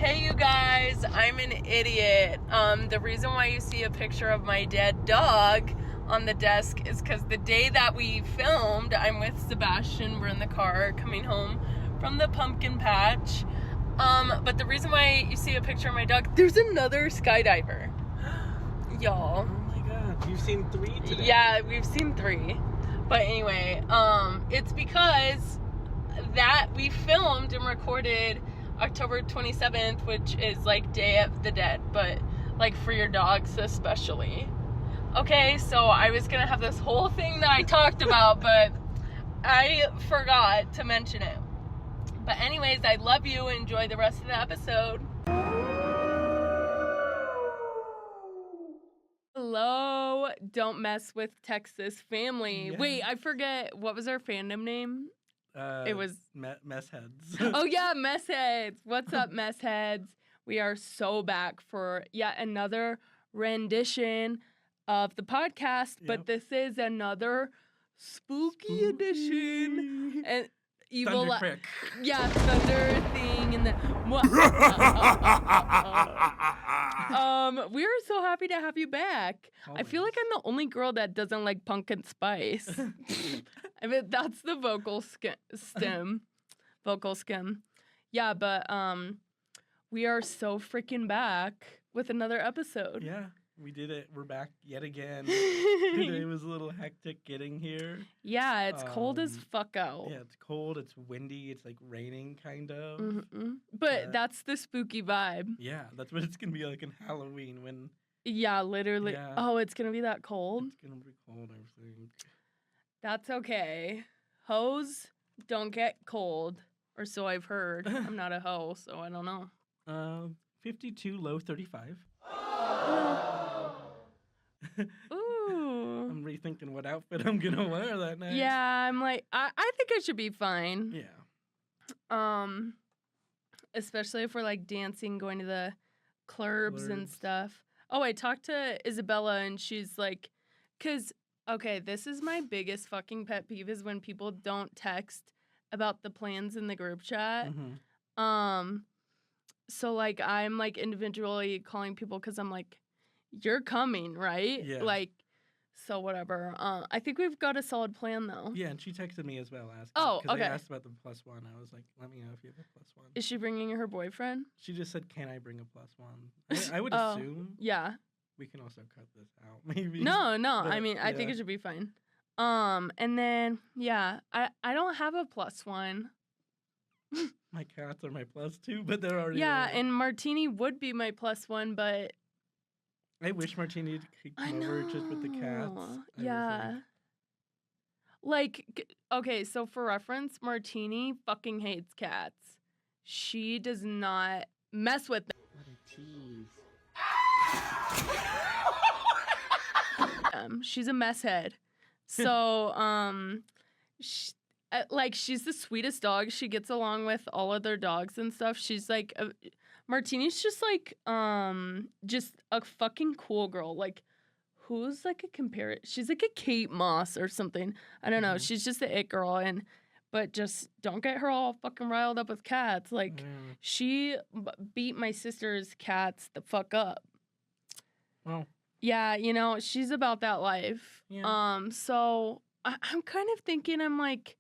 Hey you guys, I'm an idiot. The reason why you see a picture of my dead dog on the desk is because the day that we filmed, I'm with Sebastian. We're in the car coming home from the pumpkin patch. But the reason why you see a picture of my dog, there's another skydiver. Y'all. Oh my god, you've seen 3 today. Yeah, we've seen 3. But anyway, it's because that we filmed and recorded October 27th, which is like Day of the Dead, but like for your dogs especially. Okay, so I was gonna have this whole thing that I talked about, but I forgot to mention it. But anyways, I love you. Enjoy the rest of the episode. Hello, Don't Mess with Texas family. Yes. Wait, I forget, what was our fandom name? It was Mess Heads. Oh yeah, Mess Heads. What's up, Mess Heads? We are so back for yet another rendition of the podcast, but this is another spooky edition. And you Thunder will Crick. Yeah, thunder thing and the we are so happy to have you back. I feel like I'm the only girl that doesn't like pumpkin spice. I mean, that's the vocal stem. Yeah, but we are so freaking back with another episode. Yeah, we did it. We're back yet again. Today was a little hectic getting here. Yeah, it's cold as fuck out. Yeah, it's cold. It's windy. It's like raining, kind of. Mm-hmm. But that's the spooky vibe. Yeah, that's what it's gonna be like in Halloween when. Yeah, literally. Yeah. Oh, it's gonna be that cold? It's gonna be cold, I think. That's okay. Hoes don't get cold, or so I've heard. I'm not a hoe, so I don't know. 52, low 35. Ooh. I'm rethinking what outfit I'm gonna wear that night. Yeah, I'm like, I think I should be fine. Yeah. Especially if we're like dancing, going to the clubs and stuff. Oh, I talked to Isabella and she's like, okay, this is my biggest fucking pet peeve is when people don't text about the plans in the group chat. Mm-hmm. So like I'm like individually calling people because I'm like, you're coming, right? Yeah. Like, so whatever. I think we've got a solid plan though. Yeah, and she texted me as well asking. Oh, Because okay. I asked about the +1. I was like, let me know if you have a +1. Is she bringing her boyfriend? She just said, can I bring a +1? I would assume. Yeah. We can also cut this out, maybe. No. But, I mean, I think it should be fine. And then, yeah, I don't have a +1. My cats are my +2, but they're already Yeah, there. and Martini would be my +1, but... I wish Martini could come over just with the cats. Yeah. Okay, so for reference, Martini fucking hates cats. She does not mess with them. What a tease. She's a mess head. So, she's the sweetest dog. She gets along with all other dogs and stuff. She's like, Martini's just like, just a fucking cool girl. Like, who's like she's like a Kate Moss or something. I don't know. She's just the it girl. But just don't get her all fucking riled up with cats. Like, she beat my sister's cats the fuck up. Well. Yeah, she's about that life. Yeah. So I'm kind of thinking, I'm like,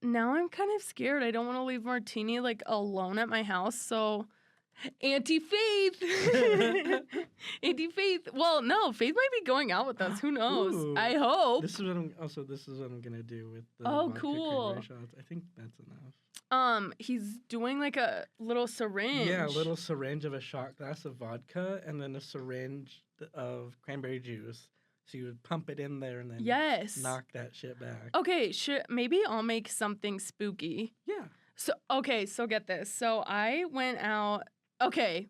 now I'm kind of scared. I don't want to leave Martini like alone at my house. So, Auntie Faith. Well, no, Faith might be going out with us. Who knows? Ooh. I hope. This is what I'm gonna do with the vodka cool. cranberry shots. I think that's enough. He's doing like a little syringe. Yeah, a little syringe of a shot glass of vodka and then a syringe of cranberry juice. So you would pump it in there and then knock that shit back. Okay, maybe I'll make something spooky. Yeah. So get this. So I went out. Okay.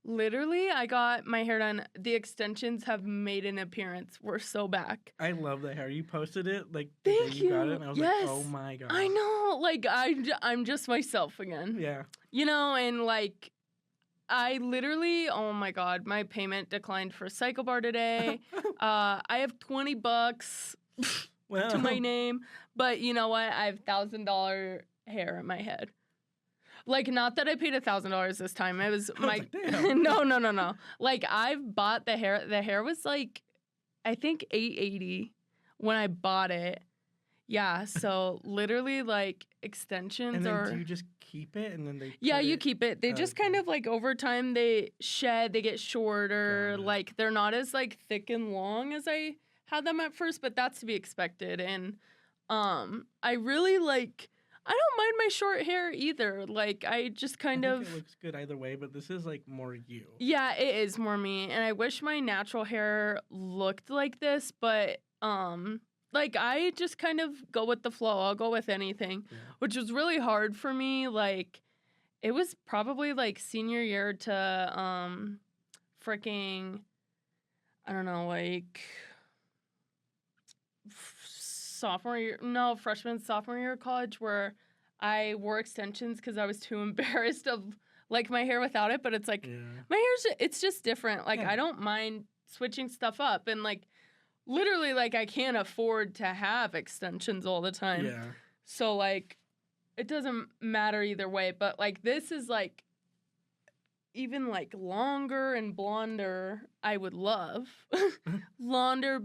Literally, I got my hair done. The extensions have made an appearance. We're so back. I love the hair. You posted it like the Thank day you got it, and I was like, oh my god. I know. Like, I'm just myself again. Yeah. And like, I literally, oh my god, my payment declined for Cycle Bar today. I have $20 to my name, but you know what? I have $1,000 hair in my head. Like, not that I paid $1,000 this time. It was my like, no. Like, I've bought the hair. The hair was like, I think $880 when I bought it. Yeah, so literally like extensions and then or do you just keep it and then they you keep it. They just kind of like over time they shed, they get shorter, like they're not as like thick and long as I had them at first, but that's to be expected. And I really like, I don't mind my short hair either. Like I just kind of it looks good either way, but this is like more you. Yeah, it is more me, and I wish my natural hair looked like this, but like, I just kind of go with the flow. I'll go with anything, which was really hard for me. Like, it was probably, like, senior year to, freaking, I don't know, like, sophomore year of college where I wore extensions because I was too embarrassed of, like, my hair without it. But it's, like, my it's just different. Like, I don't mind switching stuff up. And, like, literally, like, I can't afford to have extensions all the time. Yeah. So, like, it doesn't matter either way. But, like, this is, like, even, like, longer and blonder, I would love. longer,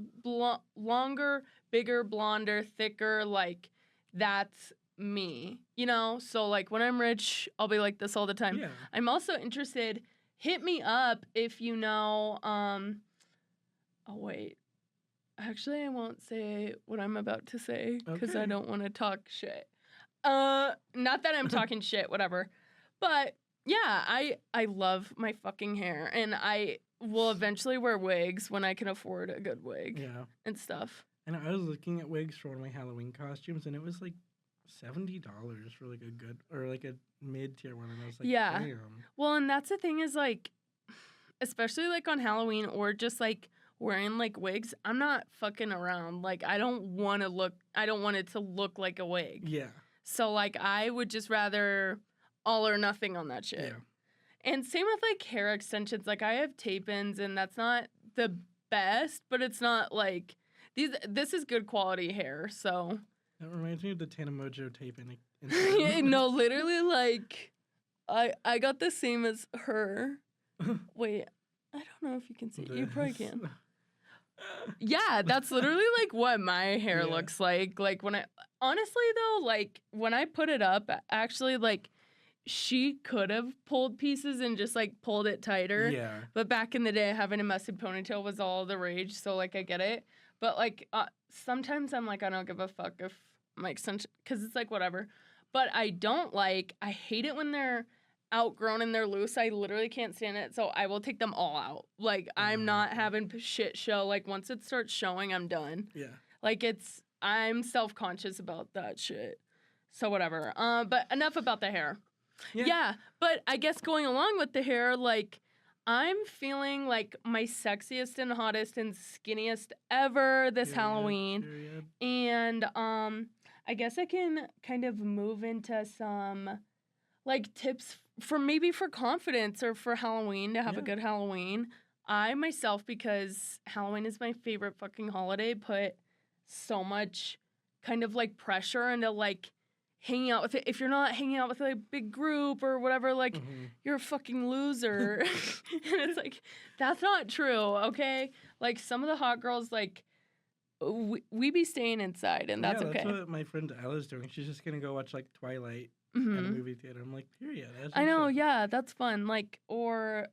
bigger, blonder, thicker. Like, that's me, you know? So, like, when I'm rich, I'll be like this all the time. Yeah. I'm also interested. Hit me up if you know, oh, wait. Actually, I won't say what I'm about to say because I don't want to talk shit. Not that I'm talking shit, whatever. But yeah, I love my fucking hair, and I will eventually wear wigs when I can afford a good wig. And stuff. And I was looking at wigs for one of my Halloween costumes, and it was like $70 for like a good or like a mid-tier one, and I was like, damn. Well, and that's the thing is like, especially like on Halloween or just like wearing like wigs, I'm not fucking around. Like I don't want it to look like a wig. Yeah. So like I would just rather all or nothing on that shit. Yeah. And same with like hair extensions. Like I have tape-ins and that's not the best, but it's not like this is good quality hair. So that reminds me of the Tana Mojo tape-in. No, literally like I got the same as her. Wait, I don't know if you can see it. You probably can. Yeah, that's literally like what my hair looks like. Like when honestly though, like when I put it up, actually like she could have pulled pieces and just like pulled it tighter. Yeah. But back in the day, having a messy ponytail was all the rage. So like I get it. But like sometimes I'm like, I don't give a fuck if my extension, because it's like whatever. But I hate it when they're outgrown and they're loose. I literally can't stand it. So I will take them all out. Like I'm not having shit show. Like once it starts showing, I'm done. Yeah. Like I'm self-conscious about that shit. So whatever. But enough about the hair. Yeah. But I guess going along with the hair, like I'm feeling like my sexiest and hottest and skinniest ever this Halloween. And I guess I can kind of move into some like tips for confidence or for Halloween, to have a good Halloween. I myself, because Halloween is my favorite fucking holiday, put so much kind of like pressure into like hanging out with it. If you're not hanging out with like a big group or whatever, like you're a fucking loser. And it's like, that's not true, okay? Like some of the hot girls, like we be staying inside and that's okay. That's what my friend Ella's doing. She's just gonna go watch like Twilight at a movie theater. I'm like, period. I know, yeah, that's fun. Like, or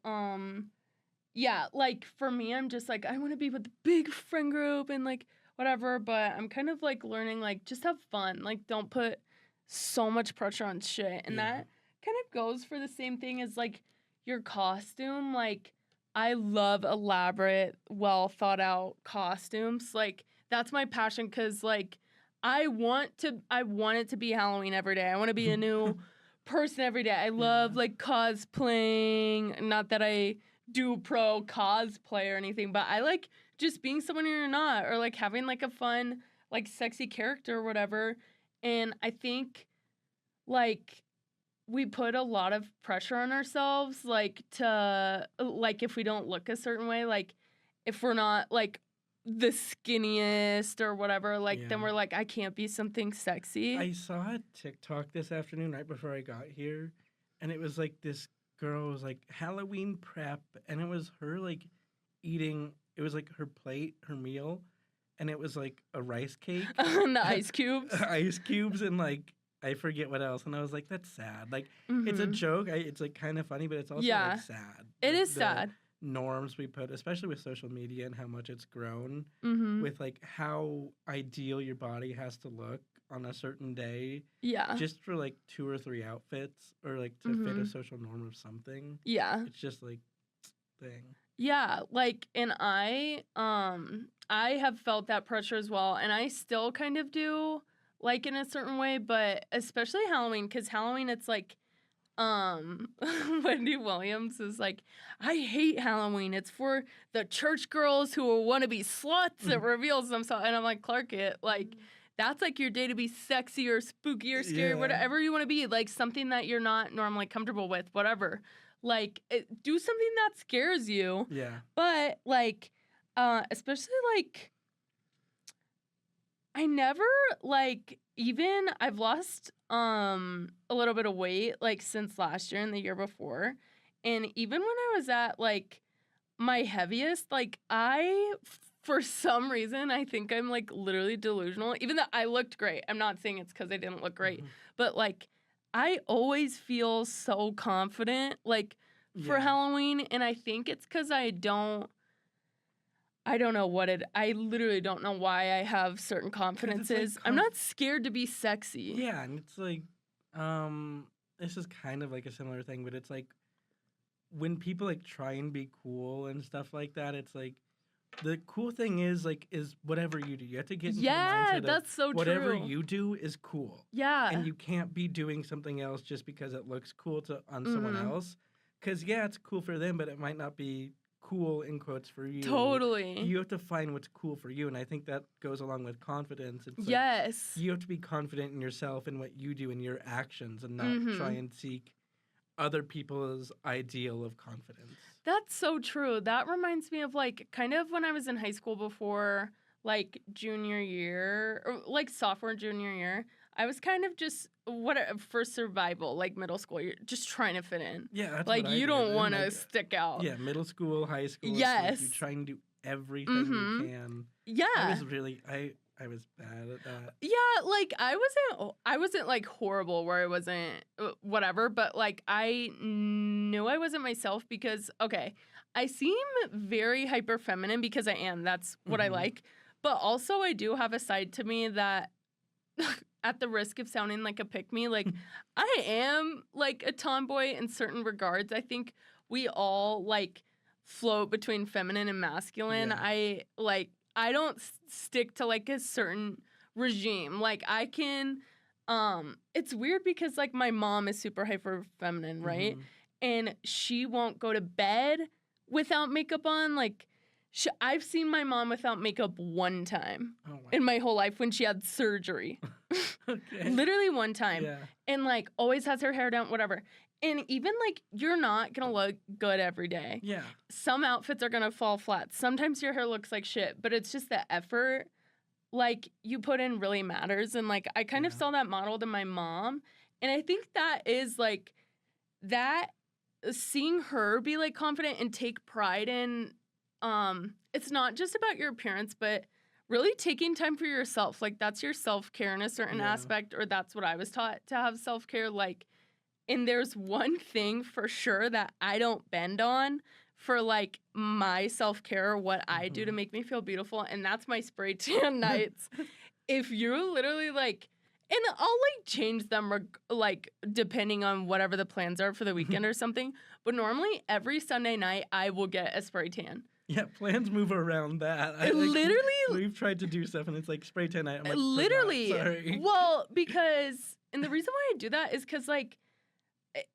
yeah, like for me, I'm just like, I want to be with the big friend group and like whatever, but I'm kind of like learning, like, just have fun. Like, don't put so much pressure on shit. And that kind of goes for the same thing as like your costume. Like, I love elaborate, well thought out costumes. Like, that's my passion because like I want it to be Halloween every day. I want to be a new person every day. I love like cosplaying. Not that I do pro cosplay or anything, but I like just being someone you're not, or like having like a fun, like sexy character or whatever. And I think like we put a lot of pressure on ourselves, like to like if we don't look a certain way, like if we're not like the skinniest or whatever, like then we're like, I can't be something sexy. I saw a TikTok this afternoon right before I got here, and it was like this girl was like Halloween prep, and it was her like eating. It was like her plate, her meal, and it was like a rice cake, and the ice cubes, and like I forget what else. And I was like, that's sad. Like it's a Mm-hmm. joke. It's like kind of funny, but it's also Yeah. like sad. It Like, is sad. Norms we put, especially with social media and how much it's grown, Mm-hmm. with like how ideal your body has to look on a certain day, Yeah. just for like 2 or 3 outfits, or like to fit Mm-hmm. a social norm of something. Yeah. It's just like thing. Yeah, like, and I have felt that pressure as well, and I still kind of do, like, in a certain way, but especially Halloween, because Halloween, it's like, Wendy Williams is like, I hate Halloween. It's for the church girls who want to be sluts. It reveals themselves. And I'm like, Clark, like, that's like your day to be sexy or spooky or scary, whatever you want to be. Like, something that you're not normally comfortable with, whatever. Like, do something that scares you. Yeah. But, like, especially, like, I never, like, even, I've lost a little bit of weight, like, since last year and the year before. And even when I was at, like, my heaviest, like, for some reason, I think I'm, like, literally delusional. Even though I looked great. I'm not saying it's because I didn't look great. But, like, I always feel so confident, like, for Halloween. And I think it's because I don't know I literally don't know why I have certain confidences. Like I'm not scared to be sexy. Yeah, and it's like, this is kind of like a similar thing, but it's like, when people like try and be cool and stuff like that, it's like, the cool thing is like, is whatever you do. You have to get into the mindset that's so whatever true. you do is cool. Yeah. And you can't be doing something else just because it looks cool on someone else. Because, it's cool for them, but it might not be cool in quotes for you. Totally. You have to find what's cool for you, and I think that goes along with confidence. It's yes. Like, you have to be confident in yourself and what you do and your actions, and not try and seek other people's ideal of confidence. That's so true. That reminds me of like kind of when I was in high school before like junior year or like sophomore junior year. I was kind of just for survival, like middle school. You're just trying to fit in. Yeah, that's like what you don't want to like, stick out. Yeah, middle school, high school. Yes, like you try and do everything you can. Yeah, I was really I was bad at that. Yeah, like I wasn't like horrible where I wasn't whatever, but like I knew I wasn't myself because I seem very hyper feminine because I am. That's what I like. But also I do have a side to me that at the risk of sounding like a pick-me, like I am like a tomboy in certain regards. I think we all like float between feminine and masculine. Yeah. I don't stick to like a certain regime. Like I can, it's weird because like my mom is super hyper feminine, right? And she won't go to bed without makeup on. Like I've seen my mom without makeup one time in my whole life when she had surgery. Literally one time. Yeah. And like always has her hair down, whatever. And even, like, you're not going to look good every day. Yeah. Some outfits are going to fall flat. Sometimes your hair looks like shit, but it's just the effort, like, you put in really matters. And, like, I kind of saw that modeled in my mom. And I think that is, like, that seeing her be, like, confident and take pride in, it's not just about your appearance, but really taking time for yourself. Like, that's your self-care in a certain aspect, or that's what I was taught to have self-care, like. And there's one thing for sure that I don't bend on for, like, my self-care or what I do to make me feel beautiful, and that's my spray tan nights. If you're literally, like... And I'll, like, change them, like, depending on whatever the plans are for the weekend or something. But normally, every Sunday night, I will get a spray tan. Yeah, plans move around that. We've tried to do stuff, and it's like, spray tan night. I'm like, literally. Sorry. Well, because... And the reason why I do that is because, like...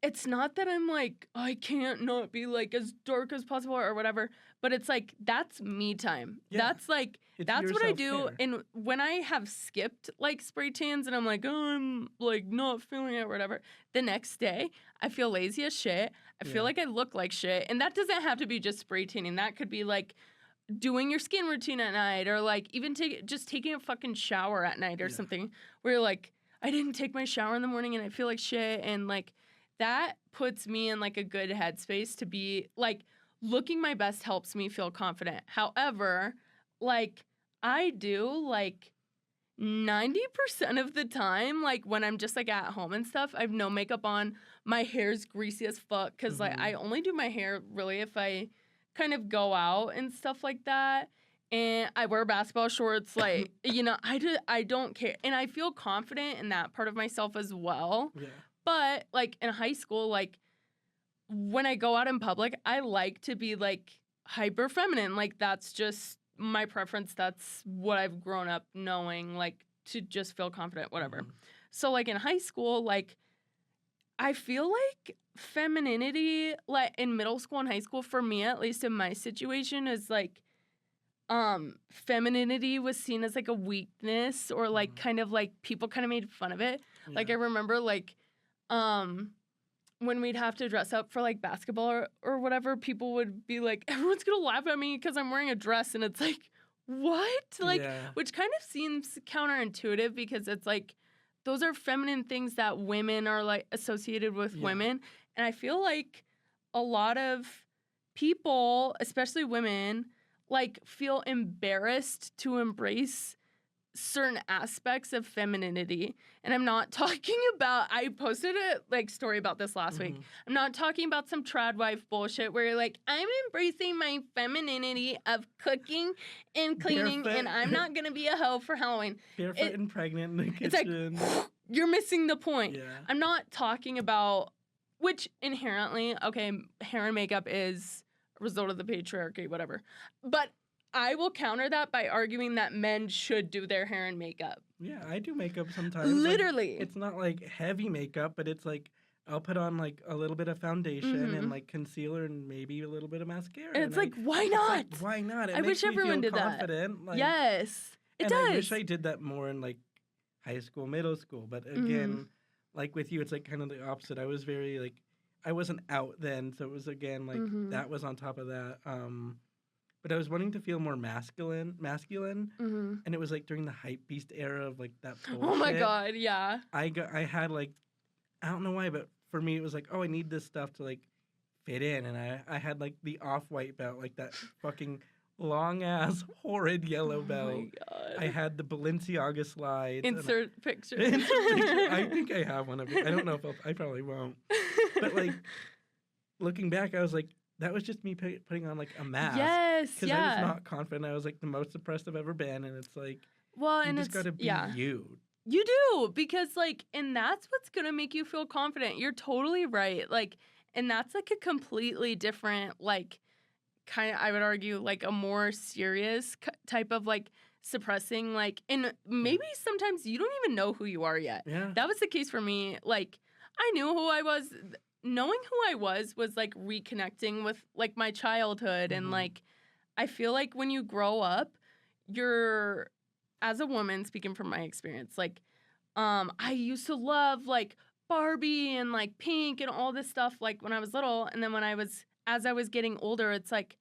It's not that I'm like, I can't not be like as dark as possible or whatever, but it's like, that's me time. Yeah. That's like, that's what I do. And when I have skipped like spray tans and I'm like, oh, I'm like not feeling it or whatever, the next day I feel lazy as shit. I feel like I look like shit. And that doesn't have to be just spray tanning. That could be like doing your skin routine at night or like even just taking a fucking shower at night or something where you're like, I didn't take my shower in the morning and I feel like shit. And like, that puts me in like a good headspace to be like looking my best helps me feel confident. However, like I do like 90% of the time, like when I'm just like at home and stuff, I have no makeup on. My hair's greasy as fuck because like I only do my hair really if I kind of go out and stuff like that. And I wear basketball shorts, like I don't care, and I feel confident in that part of myself as well. Yeah. But like in high school, like when I go out in public, I like to be like hyper feminine. Like that's just my preference. That's what I've grown up knowing, like to just feel confident, whatever. So like in high school, like I feel like femininity, like in middle school and high school, for me, at least in my situation, is like femininity was seen as like a weakness or like kind of like people kind of made fun of it. Yeah. Like I remember like when we'd have to dress up for like basketball or whatever, people would be like, everyone's gonna laugh at me because I'm wearing a dress, and it's like, what? Like, which kind of seems counterintuitive because it's like those are feminine things that women are like associated with women, and I feel like a lot of people, especially women, like feel embarrassed to embrace certain aspects of femininity. And I'm not talking about, I posted a like story about this last week. I'm not talking about some trad wife bullshit where you're like, I'm embracing my femininity of cooking and cleaning barefoot. And I'm not going to be a hoe for Halloween. Barefoot and pregnant in the kitchen. It's like, you're missing the point. Yeah. I'm not talking about, which inherently, okay, hair and makeup is a result of the patriarchy, whatever. But I will counter that by arguing that men should do their hair and makeup. Yeah, I do makeup sometimes. Literally. Like, it's not like heavy makeup, but it's like I'll put on like a little bit of foundation and like concealer and maybe a little bit of mascara. And it's like, why not? Like, why not? It I makes wish me everyone feel did confident. that. Like, yes, it does. I wish I did that more in like high school, middle school. But again, like with you, it's like kind of the opposite. I was very like, I wasn't out then. So it was again like that was on top of that. But I was wanting to feel more masculine, and it was like during the hype beast era of like that bullshit. Oh my god, yeah. I had like, I don't know why, but for me it was like, oh, I need this stuff to like fit in, and I had like the off-white belt, like that fucking long ass horrid yellow belt. Oh my god. I had the Balenciaga slides. Insert picture. I think I have one of it. I don't know if I probably won't. But like looking back, I was like, that was just me putting on like a mask. Yes, because I was not confident. I was like the most depressed I've ever been, and it's like, well, and you just gotta be you. You do, because like, and that's what's gonna make you feel confident. You're totally right. Like, and that's like a completely different, like, kind of, I would argue, like a more serious type of like suppressing, like, and maybe sometimes you don't even know who you are yet. Yeah, that was the case for me. Like, I knew who I was. Knowing who I was like reconnecting with like my childhood. And like, I feel like when you grow up, you're, as a woman, speaking from my experience, like, I used to love like Barbie and like Pink and all this stuff like when I was little. And then as I was getting older, it's like,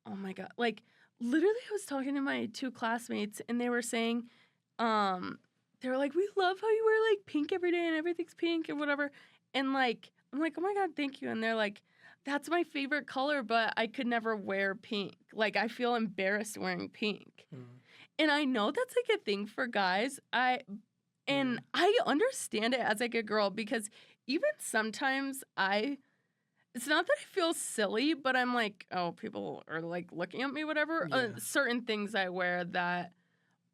oh my God, like literally I was talking to my two classmates and they were saying, they were like, we love how you wear like pink every day and everything's pink and whatever. And like, I'm like, oh my God, thank you. And they're like, that's my favorite color, but I could never wear pink. Like, I feel embarrassed wearing pink. And I know that's like a thing for guys. I understand it as like a girl because even sometimes it's not that I feel silly, but I'm like, oh, people are like looking at me, whatever. Yeah. Certain things I wear that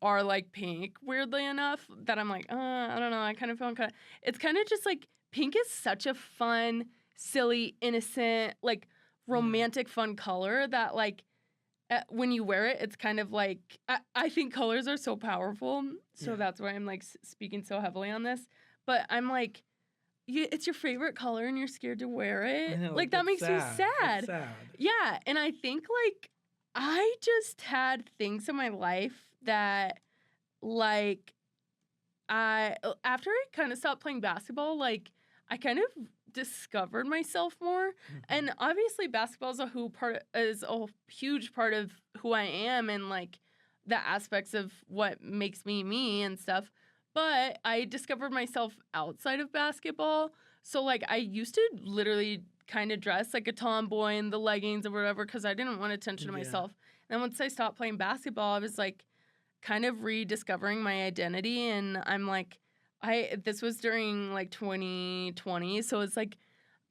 are like pink, weirdly enough, that I'm like, I don't know. I kind of feel it's kind of just like, pink is such a fun, silly, innocent, like romantic, fun color that like when you wear it, it's kind of like, I think colors are so powerful. So that's why I'm like speaking so heavily on this. But I'm like, it's your favorite color and you're scared to wear it. Know, like that makes me sad. Sad. Yeah. And I think like I just had things in my life that like after I kind of stopped playing basketball, like I kind of discovered myself more. And obviously basketball is a huge part of who I am and like the aspects of what makes me me and stuff. But I discovered myself outside of basketball So, like, I used to literally kind of dress like a tomboy in the leggings or whatever because I didn't want attention to Yeah. myself. And then once I stopped playing basketball, I was like kind of rediscovering my identity. And I'm like, this was during like 2020. So it's like,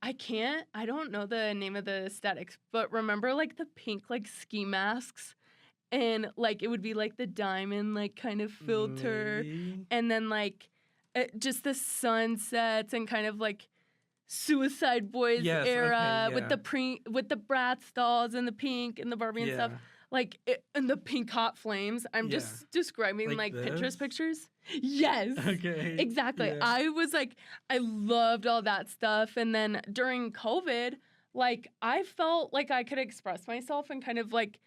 I don't know the name of the aesthetics, but remember like the pink like ski masks? And like it would be like the diamond like kind of filter. Maybe. And then like just the sunsets and kind of like Suicide Boys Yes, era okay, with yeah. with the Bratz dolls and the pink and the Barbie and stuff. Yeah. Like and the pink hot flames. I'm Yeah. just describing Like like this? Pinterest pictures. Yes. Okay. Exactly. Yeah. I was like, I loved all that stuff. And then during COVID, like I felt like I could express myself and kind of like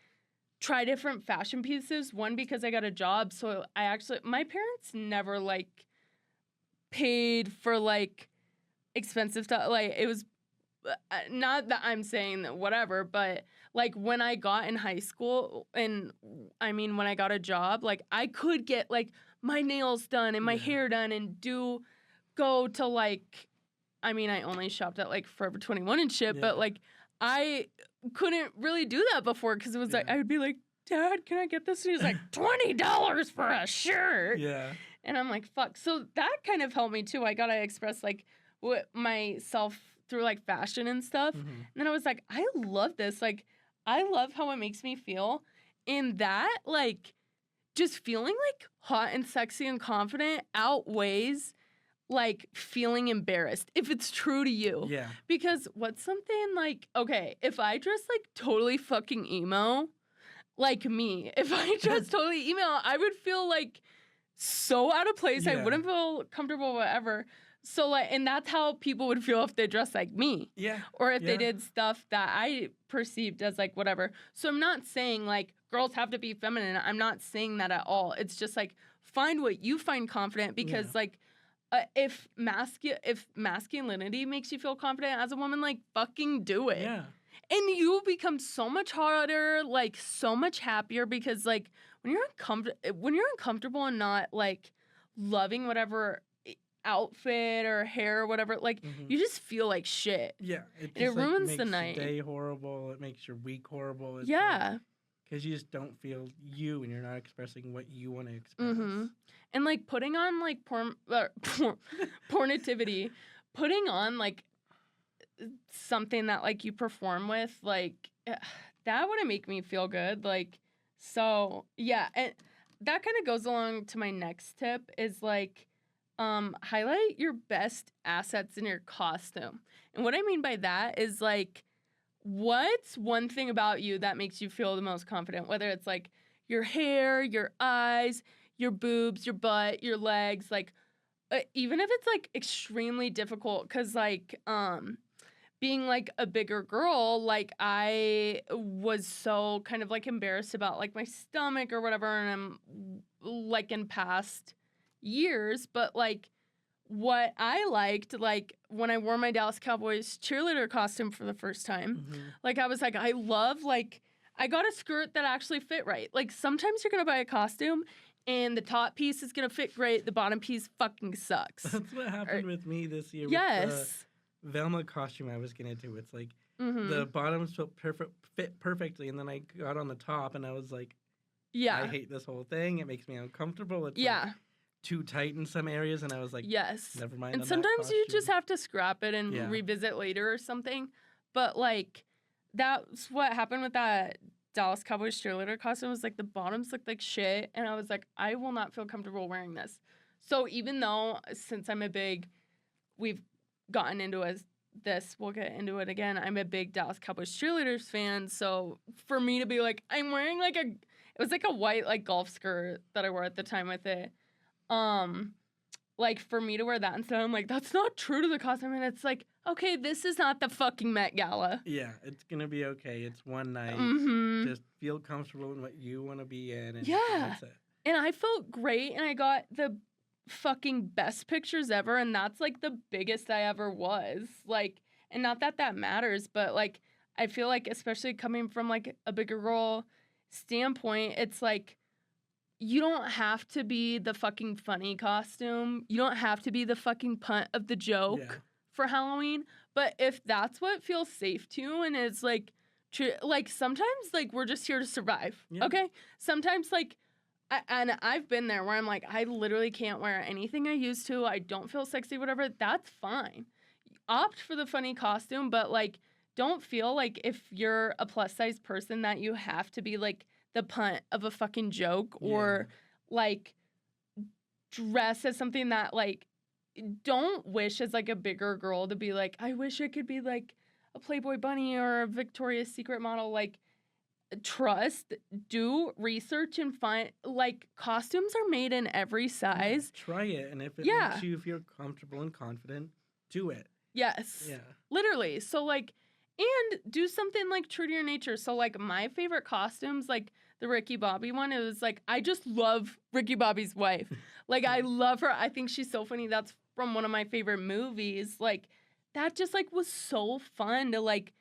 try different fashion pieces. One, because I got a job. So my parents never like paid for like expensive stuff. Like it was not that I'm saying that whatever, but like when I got in high school and I mean when I got a job, like I could get like my nails done and my hair done and go to like I mean I only shopped at like Forever 21 and shit, but like I couldn't really do that before because it was like I would be like, Dad, can I get this? And he's like, $20 for a shirt. Yeah. And I'm like, fuck. So that kind of helped me too. I gotta express like myself through like fashion and stuff. Mm-hmm. And then I was like, I love this. Like, I love how it makes me feel. And that, like, just feeling like hot and sexy and confident outweighs like feeling embarrassed if it's true to you. Yeah. Because what's something like, okay, if I dress like totally fucking emo, like me, if I dress totally emo, I would feel like so out of place. I wouldn't feel comfortable, whatever. So like, and that's how people would feel if they dressed like me. Yeah. Or if they did stuff that I perceived as like whatever. So I'm not saying like girls have to be feminine. I'm not saying that at all. It's just like find what you find confident because like if masculinity makes you feel confident as a woman, like fucking do it. Yeah. And you become so much harder, like so much happier because like when you're uncomfortable and not like loving whatever outfit or hair or whatever, like you just feel like shit. Yeah, it ruins the makes night. Your day horrible. It makes your week horrible. It's because you just don't feel you, and you're not expressing what you want to express. Mm-hmm. And like putting on like pornativity, putting on like something that like you perform with, like that wouldn't make me feel good. Like so, yeah, and that kind of goes along to my next tip is like. Highlight your best assets in your costume. And what I mean by that is like, what's one thing about you that makes you feel the most confident? Whether it's like your hair, your eyes, your boobs, your butt, your legs, like even if it's like extremely difficult, because like being like a bigger girl, like I was so kind of like embarrassed about like my stomach or whatever, and I'm like in past years, but like what I liked, like when I wore my Dallas Cowboys cheerleader costume for the first time, like I was like, I love like I got a skirt that actually fit right. Like sometimes you're gonna buy a costume and the top piece is gonna fit great, the bottom piece fucking sucks. That's what happened with me this year. Yes. With the Velma costume I was gonna do. It's like the bottoms fit perfectly, and then I got on the top and I was like, I hate this whole thing. It makes me uncomfortable. It's like too tight in some areas, and I was like, never mind. And sometimes you just have to scrap it and revisit later or something. But like that's what happened with that Dallas Cowboys cheerleader costume. Was like the bottoms looked like shit, and I was like, I will not feel comfortable wearing this. So even though since we've gotten into this, we'll get into it again. I'm a big Dallas Cowboys cheerleaders fan, so for me to be like, I'm wearing like it was like a white like golf skirt that I wore at the time with it. Like for me to wear that instead, I'm like, that's not true to the costume. And it's like, okay, this is not the fucking Met Gala. Yeah, it's gonna be okay. It's one night. Just feel comfortable in what you want to be in. And that's it. And I felt great, and I got the fucking best pictures ever, and that's like the biggest I ever was. Like, and not that that matters, but like, I feel like especially coming from like a bigger girl standpoint, it's like, you don't have to be the fucking funny costume. You don't have to be the fucking punt of the joke for Halloween, but if that's what feels safe to you and is like, like sometimes like we're just here to survive, okay? Sometimes like, and I've been there where I'm like, I literally can't wear anything I used to. I don't feel sexy, whatever. That's fine. Opt for the funny costume, but like, don't feel like if you're a plus size person that you have to be like the punt of a fucking joke or like dress as something that like, don't wish as like a bigger girl to be like, I wish I could be like a Playboy bunny or a Victoria's Secret model. Like, trust, do research and find like costumes are made in every size. Try it, and if it makes you feel comfortable and confident, do it. Yes. Yeah. Literally. So like, and do something like true to your nature. So like my favorite costumes, like the Ricky Bobby one, it was like I just love Ricky Bobby's wife. Like I love her. I think she's so funny. That's from one of my favorite movies. Like that just like was so fun to like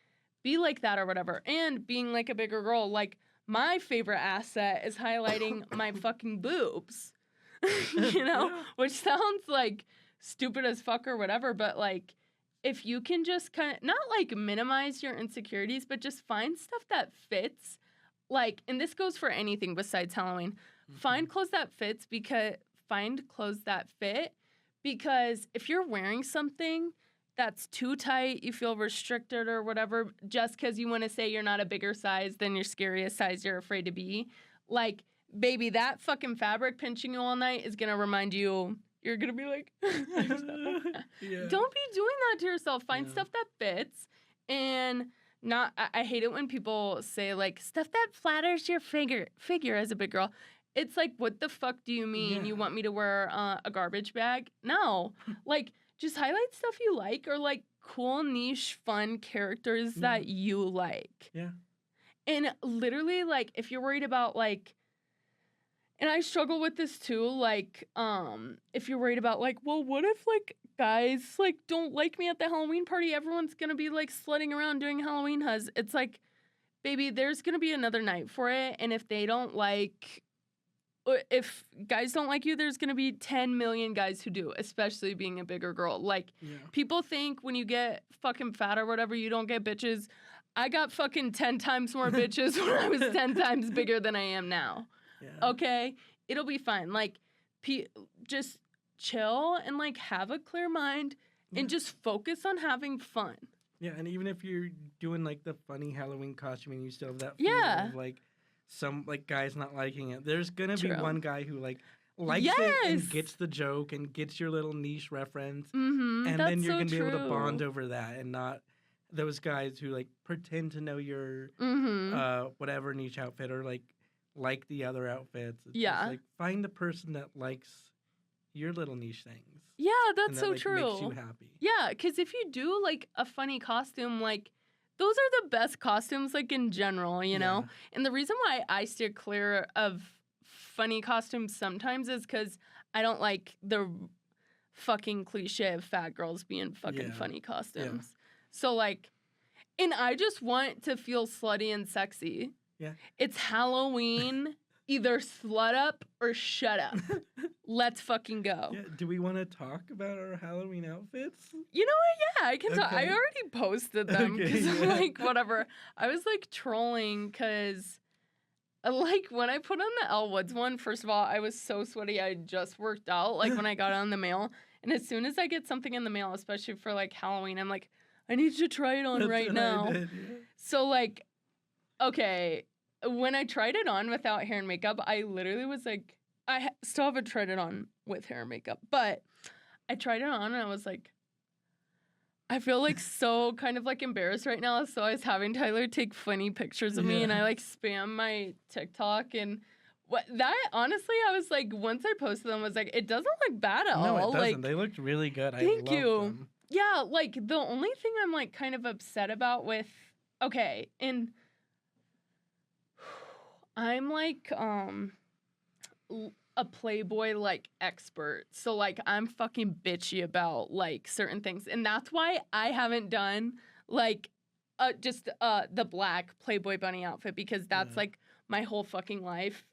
be like that or whatever. And being like a bigger girl, like my favorite asset is highlighting my fucking boobs. You know? Which sounds like stupid as fuck or whatever, but like if you can just kind of not like minimize your insecurities, but just find stuff that fits, like, and this goes for anything besides Halloween, find clothes that fit because if you're wearing something that's too tight, you feel restricted or whatever, just because you want to say you're not a bigger size than your scariest size you're afraid to be, like, baby, that fucking fabric pinching you all night is going to remind you. You're going to be like, don't be doing that to yourself. Find stuff that fits and not, I hate it when people say like stuff that flatters your figure as a big girl. It's like, what the fuck do you mean? You want me to wear a garbage bag? No. Like, just highlight stuff you like or like cool, niche, fun characters that you like. Yeah. And literally, like, if you're worried about like, and I struggle with this too, like, if you're worried about, like, well, what if, like, guys, like, don't like me at the Halloween party? Everyone's gonna be, like, slutting around doing Halloween huzz. It's like, baby, there's gonna be another night for it, and if they don't like, if guys don't like you, there's gonna be 10 million guys who do, especially being a bigger girl. Like, people think when you get fucking fat or whatever, you don't get bitches. I got fucking 10 times more bitches when I was 10 times bigger than I am now. Yeah. Okay, it'll be fine. Like, just chill and like have a clear mind and just focus on having fun. Yeah, and even if you're doing like the funny Halloween costume and you still have that fear of like some like guys not liking it, there's gonna be one guy who like likes it and gets the joke and gets your little niche reference, and then you're gonna be able to bond over that and not those guys who like pretend to know your whatever niche outfit or like the other outfits. It's just, like, find the person that likes your little niche things. Yeah, that's so true. Makes you happy. Yeah, because if you do like a funny costume, like those are the best costumes, like in general, you know. And the reason why I steer clear of funny costumes sometimes is because I don't like the fucking cliche of fat girls being fucking funny costumes. So like, and I just want to feel slutty and sexy. Yeah. It's Halloween. Either slut up or shut up. Let's fucking go. Yeah. Do we want to talk about our Halloween outfits? You know what? Yeah, I can talk. I already posted them because I'm like, whatever. I was like trolling because like when I put on the Elle Woods one, first of all, I was so sweaty. I just worked out like when I got on the mail. And as soon as I get something in the mail, especially for like Halloween, I'm like, I need to try it on right now. So like, okay. When I tried it on without hair and makeup, I literally was like, still haven't tried it on with hair and makeup, but I tried it on and I was like, I feel like so kind of like embarrassed right now. So I was having Tyler take funny pictures of me and I like spam my TikTok and that honestly, I was like, once I posted them, I was like, it doesn't look bad at all. No, it doesn't. Like, they looked really good. Thank you. Them. Yeah, like the only thing I'm like kind of upset about with, okay, and I'm like a Playboy like expert. So like I'm fucking bitchy about like certain things. And that's why I haven't done like just the black Playboy bunny outfit because that's like my whole fucking life.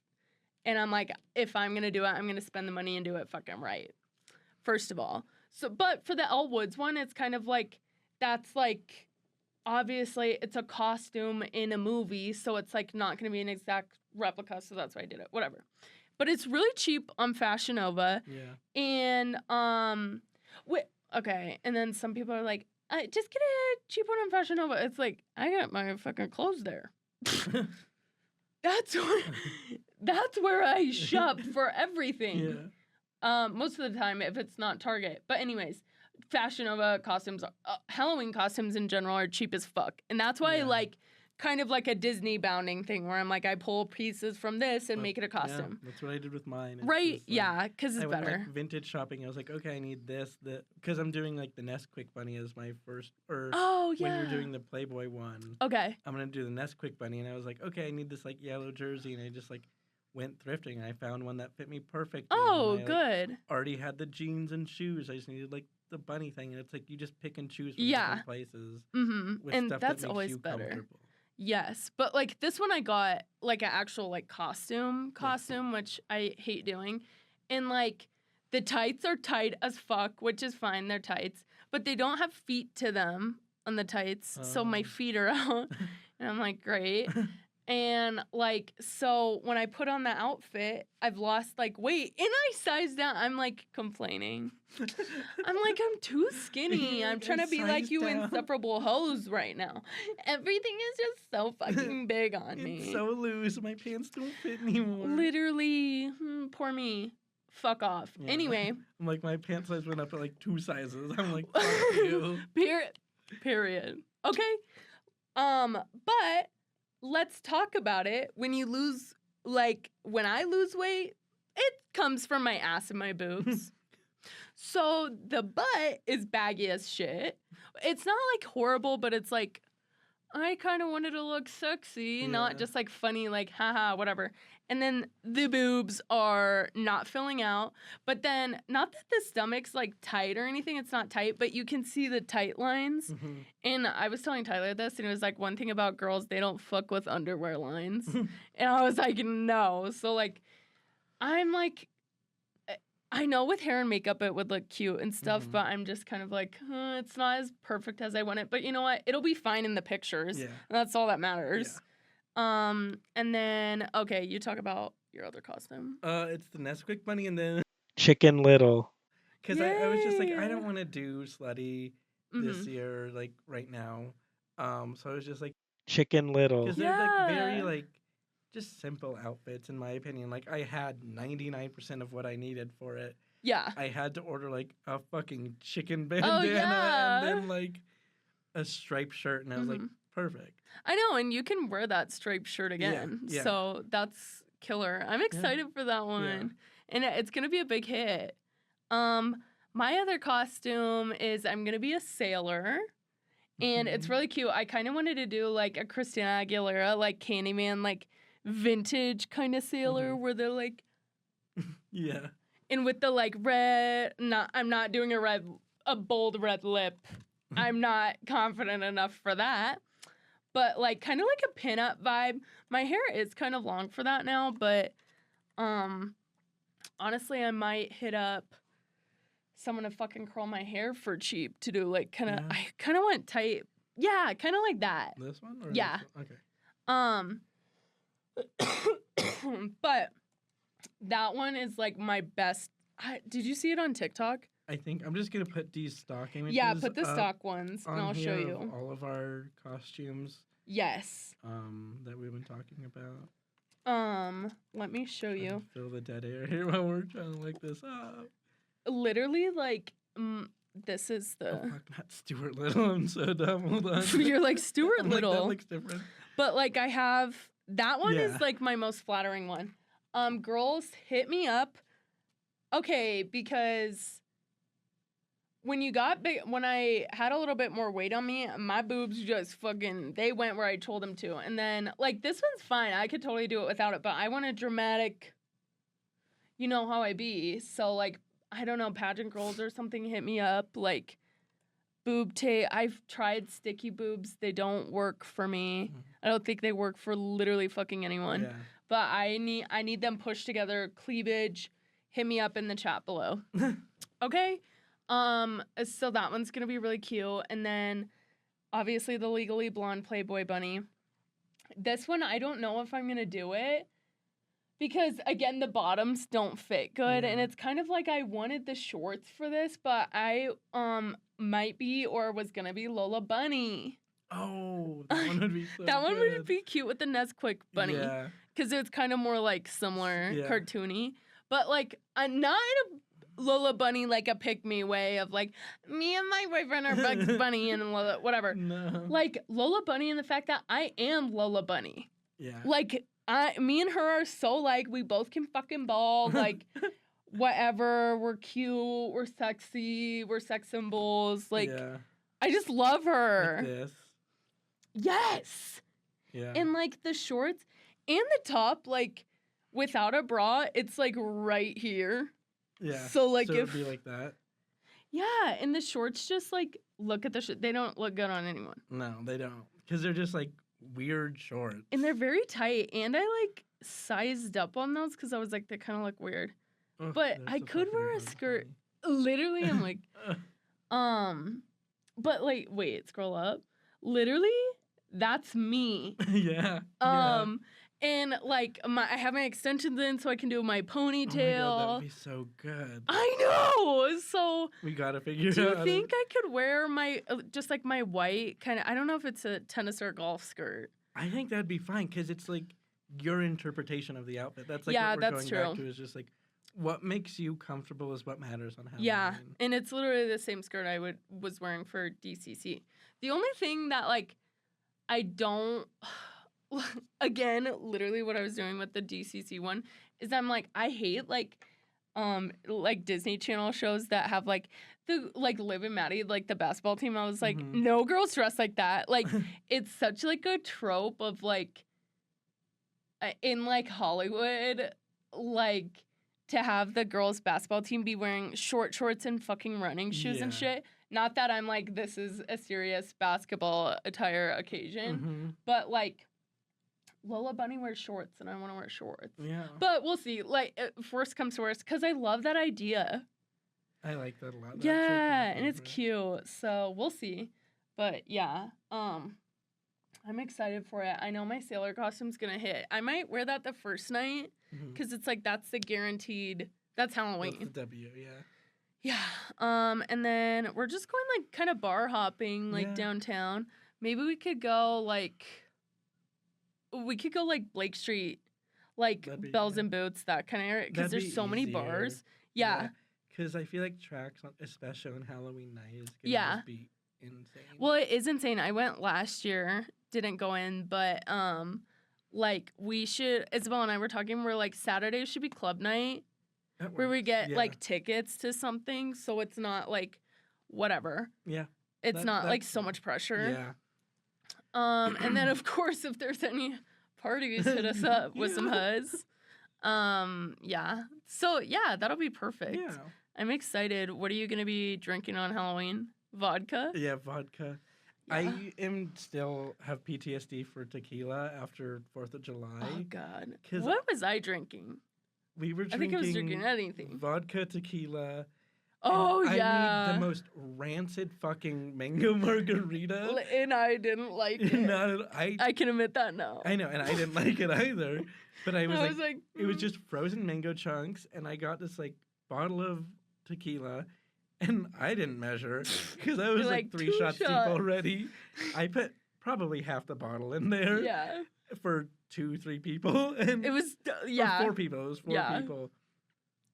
And I'm like, if I'm going to do it, I'm going to spend the money and do it fucking right. First of all. So, but for the Elle Woods one, it's kind of like, that's like, obviously it's a costume in a movie, so it's like not going to be an exact replica, so that's why I did it. Whatever. But it's really cheap on Fashion Nova. Yeah. And, okay, and then some people are like, just get a cheap one on Fashion Nova. It's like, I got my fucking clothes there. That's where I shop for everything. Yeah. Most of the time, if it's not Target. But anyways, Fashion Nova costumes, Halloween costumes in general are cheap as fuck. And that's why I like kind of like a Disney bounding thing where I'm like, I pull pieces from this and make it a costume. Yeah, that's what I did with mine. It's right, just, like, yeah, because it's better. Went, like, vintage shopping. I was like, okay, I need this, because I'm doing like the Nesquik bunny as my first, or when you're doing the Playboy one. Okay. I'm going to do the Nesquik bunny, and I was like, okay, I need this like yellow jersey, and I just like went thrifting, and I found one that fit me perfectly. Oh, I, good. Like, already had the jeans and shoes. I just needed like the bunny thing, and it's like you just pick and choose from different places. Mm-hmm. And that's always better. Yes, but like this one I got like an actual like costume, which I hate doing. And like the tights are tight as fuck, which is fine, they're tights, but they don't have feet to them on the tights, so my feet are out. And I'm like, great. And like, so when I put on the outfit, I've lost like weight and I sized down. I'm like complaining. I'm like, I'm too skinny. I'm trying to be like you insufferable hoes right now. Everything is just so fucking big on me. It's so loose. My pants don't fit anymore. Literally, poor me. Fuck off. Yeah. Anyway. I'm like, my pant size went up at like 2 sizes. I'm like, fuck you. Period. Okay. But let's talk about it. When you lose, like, when I lose weight, it comes from my ass and my boobs. So the butt is baggy as shit. It's not, like, horrible, but it's like, I kind of wanted to look sexy, not just, like, funny, like, haha, whatever. And then the boobs are not filling out. But then, not that the stomach's, like, tight or anything. It's not tight, but you can see the tight lines. Mm-hmm. And I was telling Tyler this, and it was, like, one thing about girls, they don't fuck with underwear lines. And I was like, no. So, like, I'm, like, I know with hair and makeup it would look cute and stuff, but I'm just kind of like, it's not as perfect as I want it. But you know what? It'll be fine in the pictures. Yeah. That's all that matters. Yeah. And then, okay, you talk about your other costume. It's the Nesquik bunny and then Chicken Little. Because I was just like, I don't want to do slutty this year, like, right now. So I was just like... Chicken Little. Because they're, like, very, like, just simple outfits, in my opinion. Like, I had 99% of what I needed for it. Yeah. I had to order, like, a fucking chicken bandana and then, like, a striped shirt, and I was like, perfect. I know, and you can wear that striped shirt again. Yeah. So that's killer. I'm excited for that one. Yeah. And it's going to be a big hit. My other costume is I'm going to be a sailor. And it's really cute. I kind of wanted to do like a Christina Aguilera, like Candyman, like vintage kind of sailor where they're like... Yeah. And with the like red... I'm not doing a bold red lip. I'm not confident enough for that. But, like, kind of like a pinup vibe. My hair is kind of long for that now, but honestly, I might hit up someone to fucking curl my hair for cheap to do, like, kind of... I kind of want tight... Yeah, kind of like that. This one? Or yeah. This one? Okay. But that one is, like, my best... did you see it on TikTok? I think I'm just going to put these stock images. Yeah, put the stock ones, and I'll show you. All of our costumes. Yes. That we've been talking about. Let me show you. Feel the dead air here while we're trying to look this up. Literally, like, this is the... Oh, fuck, not Stuart Little. I'm so dumb. Hold on. You're like, Stuart Little. Like, that looks different. But, like, I have... That one is, like, my most flattering one. Girls, hit me up. Okay, because... When I had a little bit more weight on me, my boobs just fucking, they went where I told them to. And then, like, this one's fine. I could totally do it without it, but I want a dramatic, you know how I be. So, like, I don't know, pageant girls or something hit me up. Like, boob tape. I've tried sticky boobs. They don't work for me. I don't think they work for literally fucking anyone. Yeah. But I need them pushed together. Cleavage. Hit me up in the chat below. Okay? So that one's gonna be really cute. And then obviously the Legally Blonde Playboy bunny. This one, I don't know if I'm gonna do it because again, the bottoms don't fit good, and Yeah. it's kind of like I wanted the shorts for this, but I might be or was gonna be Lola Bunny. Oh, that one would be so That one would good. be cute with the Nesquik bunny Yeah. because it's kind of more like similar, Yeah. cartoony, but like not in a Lola Bunny like a pick me way of like me and my boyfriend are Bugs Bunny and Lola, whatever. No. Like Lola Bunny and the fact that I am Lola Bunny. Yeah. Like me and her are so like we both can fucking ball. Like whatever. We're cute. We're sexy. We're sex symbols. Like yeah. I just love her. Like this. Yes. Yeah. And like the shorts and the top, like without a bra, it's like right here. yeah. So like so if it'd be like that. yeah, and the shorts just like look at the they don't look good on anyone. No, they don't. Because they're just like weird shorts. And they're very tight. And I like sized up on those because I was like, they kind of look weird. Ugh, but they're I so could fucking wear a hard skirt. funny. Literally, I'm like, but like, wait, scroll up. Literally, that's me. yeah. And like I have my extensions in so I can do my Oh ponytail. my God, that would be so good. I know. So We gotta figure do it you out. think I could wear my just like my white kind of? I don't know if it's a tennis or golf skirt. I think that'd be fine because it's like your interpretation of the outfit. That's like Yeah, what we're that's going back true. to is just like what makes you comfortable is what matters on Halloween. Yeah, and it's literally the same skirt I was wearing for DCC. The only thing that like I don't again, literally what I was doing with the DCC one is I'm like I hate like Disney Channel shows that have like the like Liv and Maddie like the basketball team. I was like Mhm. no girls dress like that. Like it's such like a trope of like in like Hollywood like to have the girls basketball team be wearing short shorts and fucking running shoes and Yeah. shit. Not that I'm like this is a serious basketball attire occasion, Mhm. but like Lola Bunny wears shorts and I want to wear shorts. Yeah. But we'll see. Like if worst comes to worst, because I love that idea. I like that a lot. That's, like, Yeah, my and it's favorite. cute. So we'll see. But yeah, I'm excited for it. I know my sailor costume's gonna hit. I might wear that the first night Mhm. because it's like that's the guaranteed. That's Halloween. That's the W, yeah. Yeah. And then we're just going like kind of bar hopping like Yeah. downtown. Maybe we could go like Blake Street, like That'd be- Bells yeah. and Boots, that kind of area because That'd there's be so many easier. bars. Yeah. Because I feel like tracks, especially on Halloween night, is gonna Yeah. just be insane. Well, it is insane. I went last year, didn't go in, but like we should Isabel and I were talking, we're like Saturday should be club night That where we works. get Yeah. like tickets to something so it's not like whatever. Yeah. It's not like that's so fine. much pressure. Yeah. And then of course if there's any parties, hit us up with some Yeah. huzz. Yeah. So yeah, that'll be perfect. Yeah. I'm excited. What are you gonna be drinking on Halloween? Vodka? Yeah, vodka. Yeah. I am still have PTSD for tequila after 4th of July. Oh God. 'Cause What was I drinking? We were I drinking think I was drinking anything. vodka, tequila. Oh and I yeah. made the most rancid fucking mango margarita. And I didn't like it. Not, I can admit that now. I know, and I didn't like it either. But I was, like, it was just frozen mango chunks, and I got this like bottle of tequila, and I didn't measure because I was You're like like, 3 2 shots deep shots. already. I put probably half the bottle in there Yeah. for 2-3 people, and It was or yeah. 4 people. It was 4 Yeah. people,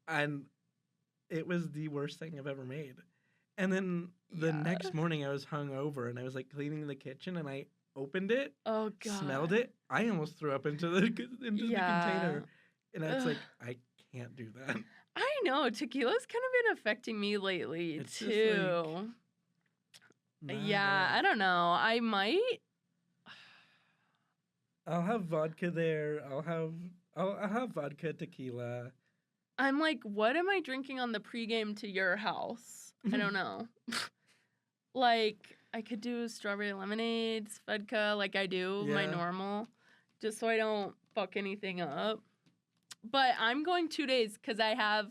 and it was the worst thing I've ever made. And then the Yeah. next morning, I was hungover, and I was like cleaning the kitchen, and I opened it, Oh God. smelled it. I almost threw up into the container, and it's like Ugh. I can't do that. I know tequila's kind of been affecting me lately It's just, too. Yeah, I Nah. don't know. I might. I'll have vodka there. I'll have vodka, tequila. I'm like, what am I drinking on the pregame to your house? I don't know. Like, I could do strawberry lemonade, vodka, like I do my Yeah. normal, just so I don't fuck anything up. But I'm going 2 days because I have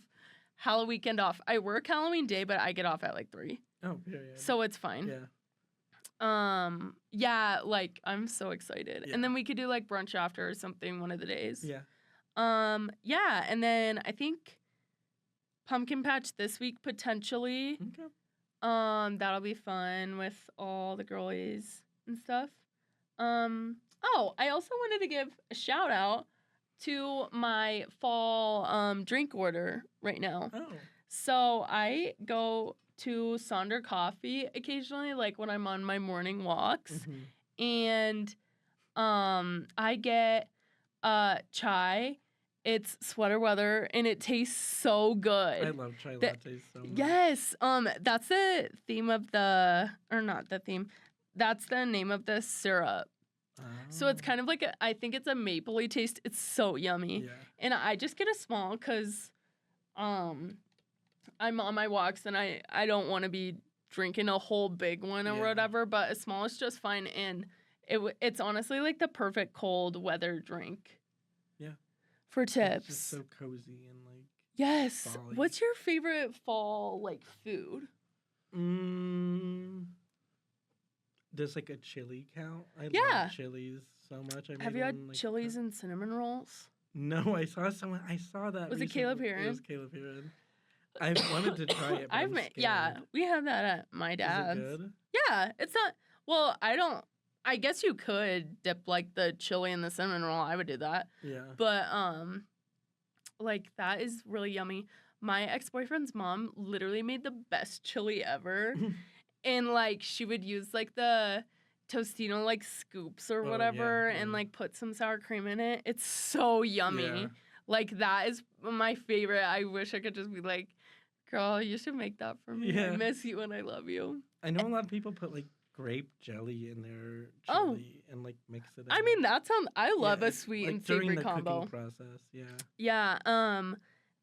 Halloween weekend off. I work Halloween day, but I get off at like 3. Oh, period. So it's fine. Yeah. Like I'm so excited. Yeah. And then we could do like brunch after or something one of the days. Yeah. Yeah, and then I think pumpkin patch this week potentially. Okay. That'll be fun with all the girlies and stuff. Oh, I also wanted to give a shout out to my fall drink order right now. Oh. So I go to Sonder Coffee occasionally, like when I'm on my morning walks, and I get chai. It's sweater weather, and it tastes so good. I love chai lattes so much. Yes, that's the theme of the, or not the theme. That's the name of the syrup. Oh. So it's kind of like I think it's a mapley taste. It's so yummy. Yeah. And I just get a small because I'm on my walks and I don't want to be drinking a whole big one or whatever, but a small is just fine. And it's honestly like the perfect cold weather drink. Yeah. For tips. It's just so cozy and like. Yes. Fall-y. What's your favorite fall like food? Does like a chili count? I love chilies so much. Have you had chilies and cinnamon rolls? No, I saw that. Was it recently. Caleb Heron? It was Caleb Heron. I wanted to try it, but I'm scared. Yeah, we had that at my dad's. Is it good? Yeah, it's not. Well, I guess you could dip like the chili in the cinnamon roll. I would do that. Yeah. But like that is really yummy. My ex-boyfriend's mom literally made the best chili ever. And like she would use like the Tostino like scoops or whatever and like put some sour cream in it. It's so yummy. Yeah. Like that is my favorite. I wish I could just be like, girl, you should make that for me. Yeah. I miss you and I love you. I know a lot of people put like grape jelly in their chili and like mix it in. I mean, that sounds. I love a it's, sweet like, and during savory the combo. cooking process. Yeah. Yeah.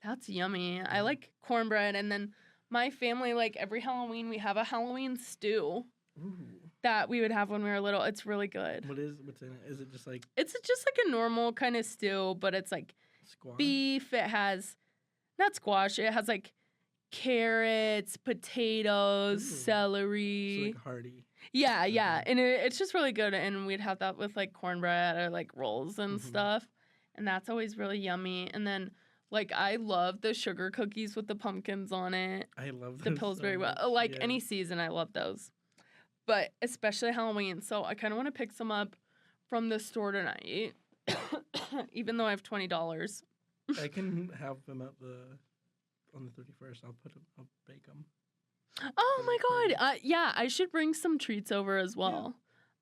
That's yummy. I like cornbread, and then my family, like every Halloween, we have a Halloween stew Ooh. that we would have when we were little. It's really good. What's in it? Is it just like It's just like a normal kind of stew, but it's like squash? beef. It has not squash. It has like carrots, potatoes, Ooh. celery. So like hearty. Yeah, yeah. Okay. And it's just really good. And we'd have that with like cornbread or like rolls and stuff. And that's always really yummy. And then like I love the sugar cookies with the pumpkins on it. I love The those Pillsbury, so much. like Yeah. any season, I love those. But especially Halloween. So I kind of want to pick some up from the store tonight, even though I have $20. I can have them on the 31st. I'll bake them. Oh my God. Yeah, I should bring some treats over as well.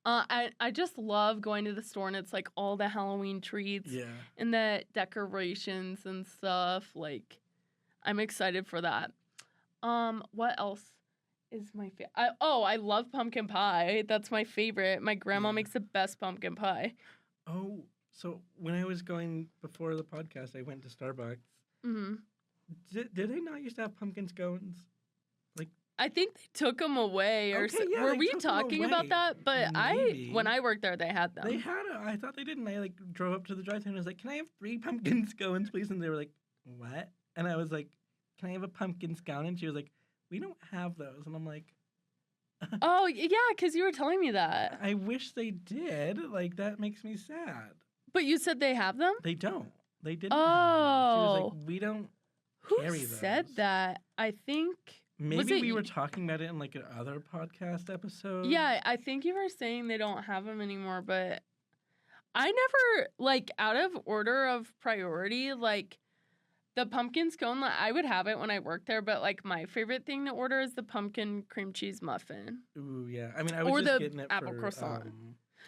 I just love going to the store and it's like all the Halloween treats Yeah. and the decorations and stuff. Like, I'm excited for that. What else is my favorite? I love pumpkin pie. That's my favorite. My grandma makes the best pumpkin pie. Oh, so when I was going before the podcast, I went to Starbucks. Mm-hmm. Did they not used to have pumpkin scones? I think they took them away, or Okay, yeah, were they we took 'em talking away. about that? But Maybe. when I worked there, they had them. They had it. I thought they didn't. I like drove up to the drive-thru and I was like, "Can I have 3 pumpkin scones, please?" And they were like, "What?" And I was like, "Can I have a pumpkin scone?" And she was like, "We don't have those." And I'm like, Oh yeah, because you were telling me that. I wish they did. Like that makes me sad. But you said they have them. They don't. They didn't. Have them. She was Oh. like, "We don't." Who carry said those. that? I think. Maybe it we were y- talking about it in like another podcast episode. Yeah, I think you were saying they don't have them anymore, but I never like out of order of priority, like the pumpkin scone. Like, I would have it when I worked there, but like my favorite thing to order is the pumpkin cream cheese muffin. Ooh, yeah. I mean, I was Or just the getting it apple for croissant.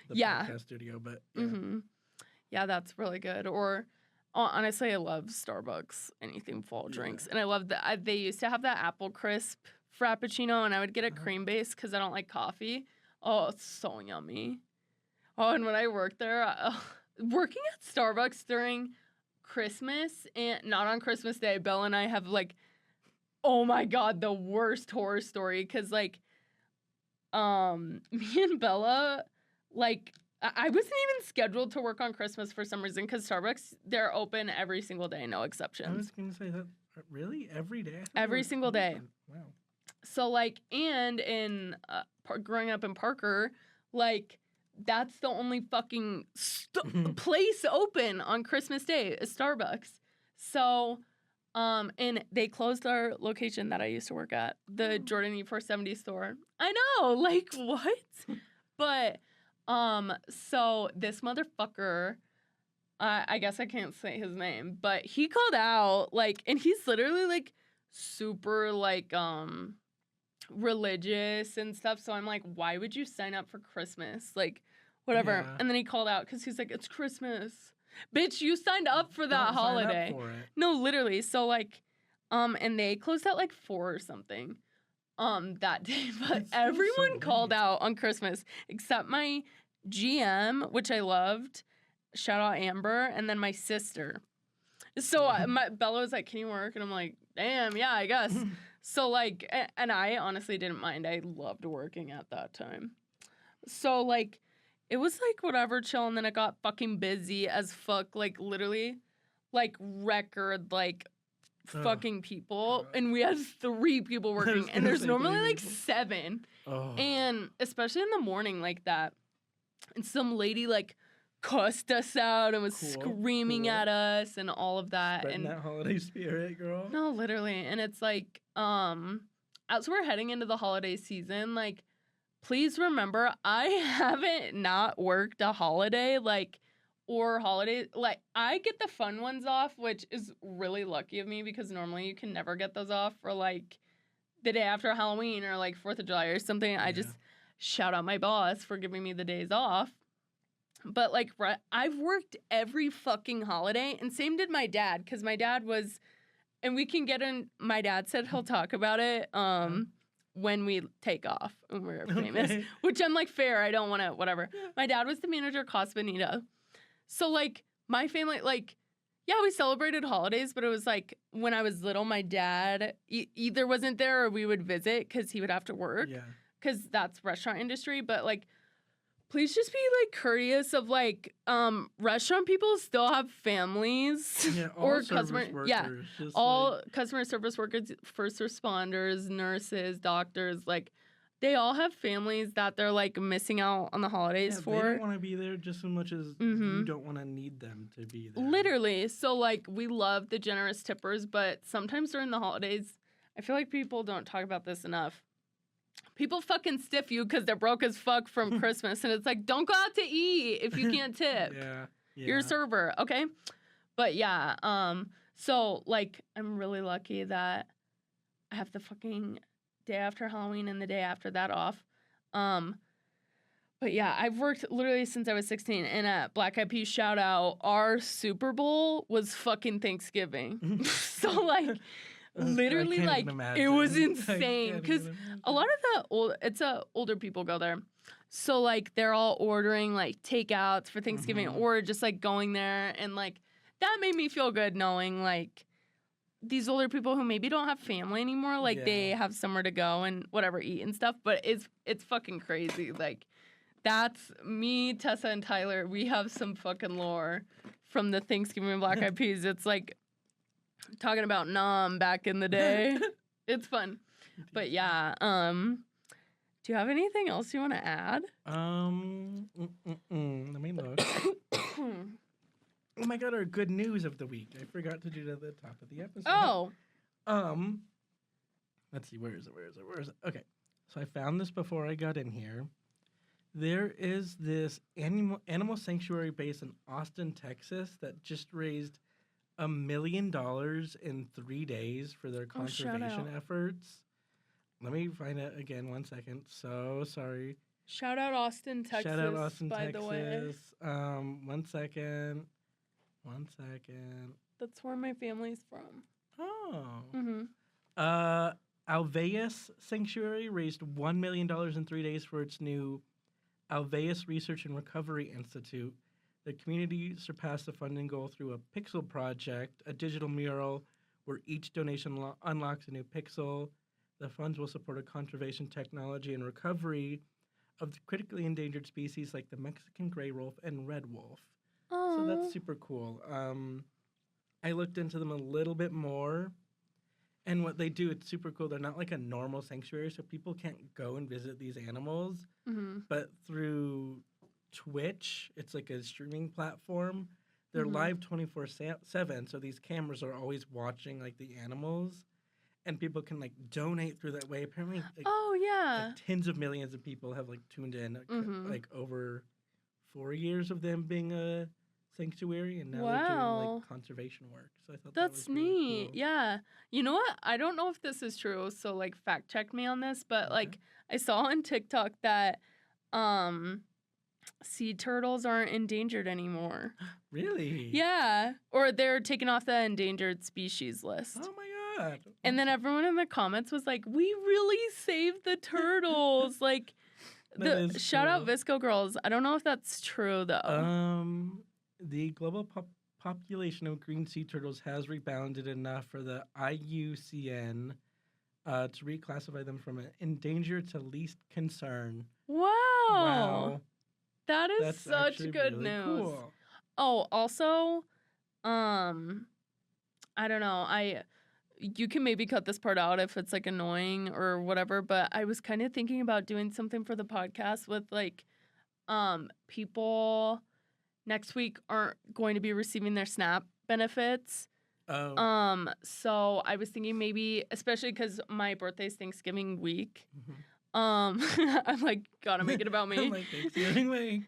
the Yeah. podcast studio, but yeah. Mm-hmm. Yeah, that's really good. Or honestly, I love Starbucks anything fall Yeah. drinks, and I love that they used to have that apple crisp frappuccino, and I would get a Uh-huh. cream base because I don't like coffee. Oh, it's so yummy. Oh, and when I worked there, working at Starbucks during Christmas and not on Christmas Day, Bella and I have like, oh my God, the worst horror story because like, me and Bella like. I wasn't even scheduled to work on Christmas for some reason because Starbucks, they're open every single day, no I exceptions. was gonna say that. Really? Every day? I thought Every it was single day. weekend. Wow. So, like, and in growing up in Parker, like, that's the only fucking place open on Christmas Day, is Starbucks. So, and they closed our location that I used to work at, the Jordan E470 store. I know, like, what? But, so this motherfucker, I guess I can't say his name, but he called out, like, and he's literally, like, super, like, religious and stuff. So I'm like, why would you sign up for Christmas? Like, whatever. Yeah. And then he called out because he's like, it's Christmas. Bitch, you signed up for that Don't holiday. Sign up for it. No, literally. So like, and they closed at like 4 or something that day. But That's still so everyone called late. out on Christmas except my GM, which I loved. Shout out Amber, and then my sister. So Bella was like, can you work? And I'm like, damn, yeah, I guess. So, like, and I honestly didn't mind. I loved working at that time. So, like, it was, like, whatever, chill, and then it got fucking busy as fuck. Like, literally, like, record, like, fucking people. God. And we had 3 people was working. And gonna there's say normally, 3 like, people. 7. Oh. And especially in the morning like that. And some lady, like, cussed us out and was screaming cool. at us and all of that. Spreading And that holiday spirit, girl. no, literally. And it's like, as we're heading into the holiday season, like, please remember, I haven't not worked a holiday, like, or holiday. Like, I get the fun ones off, which is really lucky of me because normally you can never get those off for, like, the day after Halloween or, like, 4th of July or something. I just shout out my boss for giving me the days off. But, like, I've worked every fucking holiday, and same did my dad, because my dad was, and we can get in, my dad said he'll talk about it when we take off, when we're famous, which I'm like, fair, I don't want to, whatever. Yeah. My dad was the manager at Casa Bonita. So, like, my family, like, yeah, we celebrated holidays, but it was, like, when I was little, my dad either wasn't there or we would visit, because he would have to work, because that's restaurant industry, but, like, please just be, like, courteous of, like, restaurant people still have families. Yeah, all or service customer, workers. yeah, Just all like, customer service workers, first responders, nurses, doctors, like, they all have families that they're, like, missing out on the holidays They for. don't want to be there just as much as you don't want to need them to be there. Literally. So, like, we love the generous tippers, but sometimes during the holidays, I feel like people don't talk about this enough. People fucking stiff you because they're broke as fuck from Christmas. And it's like, don't go out to eat if you can't tip. Yeah. You're a server, okay? But yeah, so, like, I'm really lucky that I have the fucking day after Halloween and the day after that off. But yeah, I've worked literally since I was 16. And at Black Eyed Peas, shout out, our Super Bowl was fucking Thanksgiving. So, like, literally, like, it was insane because a lot of the older people go there, so like they're all ordering like takeouts for Thanksgiving or just like going there, and like that made me feel good knowing like these older people who maybe don't have family anymore, like they have somewhere to go and whatever eat and stuff. But it's fucking crazy. Like, that's me, Tessa, and Tyler. We have some fucking lore from the Thanksgiving Black Eyed Peas. It's like talking about Nam back in the day. It's fun. But yeah, do you have anything else you want to add? Let me look. Oh my god, our good news of the week. I forgot to do it at the top of the episode. Oh. Let's see, where is it? Okay. So I found this before I got in here. There is this animal sanctuary based in Austin, Texas that just raised $1 million in 3 days for their conservation efforts. Let me find it again. 1 second. So sorry. Shout out Austin, Texas. Shout out Austin, by Texas. the way. 1 second. That's where my family's from. Oh. Alveus Sanctuary raised $1 million in 3 days for its new Alveus Research and Recovery Institute. The community surpassed the funding goal through a pixel project, a digital mural where each donation unlocks a new pixel. The funds will support a conservation technology and recovery of critically endangered species like the Mexican gray wolf and red wolf. Aww. So that's super cool. I looked into them a little bit more. And what they do, it's super cool. They're not like a normal sanctuary, so people can't go and visit these animals. Mm-hmm. But through Twitch, it's like a streaming platform. They're Mhm. live 24/7, so these cameras are always watching like the animals, and people can like donate through that way. Apparently, Oh yeah. like tens of millions of people have like tuned in, Mhm. like over 4 years of them being a sanctuary, and now they're doing Wow. like conservation work. So I thought that That's was really neat. cool. Yeah. You know what? I don't know if this is true, so like fact check me on this, but Okay. like I saw on TikTok that sea turtles aren't endangered anymore. Really? Yeah. Or they're taken off the endangered species list. Oh my god. And then everyone in the comments was like, "We really saved the turtles." Like That is shout out cool. Visco Girls. I don't know if that's true though. The global population of green sea turtles has rebounded enough for the IUCN to reclassify them from an endangered to least concern. Wow. Wow. That is That's such actually good really news. cool. Oh, also, I don't know. You can maybe cut this part out if it's like annoying or whatever, but I was kind of thinking about doing something for the podcast with like people next week aren't going to be receiving their SNAP benefits. Oh. So I was thinking maybe, especially because my birthday's Thanksgiving week. Mhm. I'm like, gotta make it about me. I'm like, Thanksgiving week.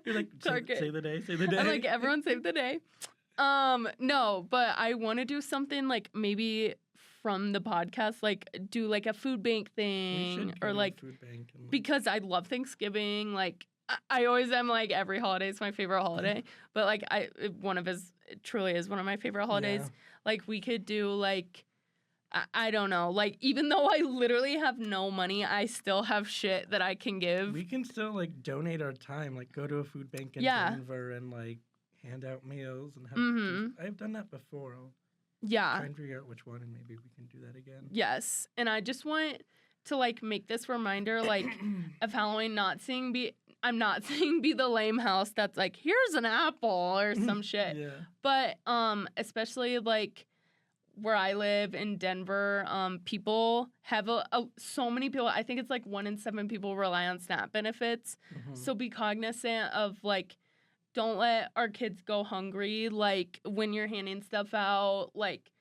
You're like, Target. say the day, say the day. I'm like, everyone save the day. No, but I want to do something like maybe from the podcast, like do like a food bank We thing should go or to a like food bank and because I love Thanksgiving. Like I always am like every holiday is my favorite holiday, but like it truly is one of my favorite holidays. Yeah. Like we could do like I don't know, like even though I literally have no money, I still have shit that I can give. We can still like donate our time, like go to a food bank in Yeah. Denver and like hand out meals and have. Mhm. I've done that before. I'll Yeah. try and figure out which one, and maybe we can do that again. Yes, and I just want to like make this reminder like of Halloween I'm not saying be the lame house that's like here's an apple or some shit. Yeah. But especially like where I live in Denver, people have so many people. I think it's like 1 in 7 people rely on SNAP benefits. Mhm. So be cognizant of like, don't let our kids go hungry. Like when you're handing stuff out, like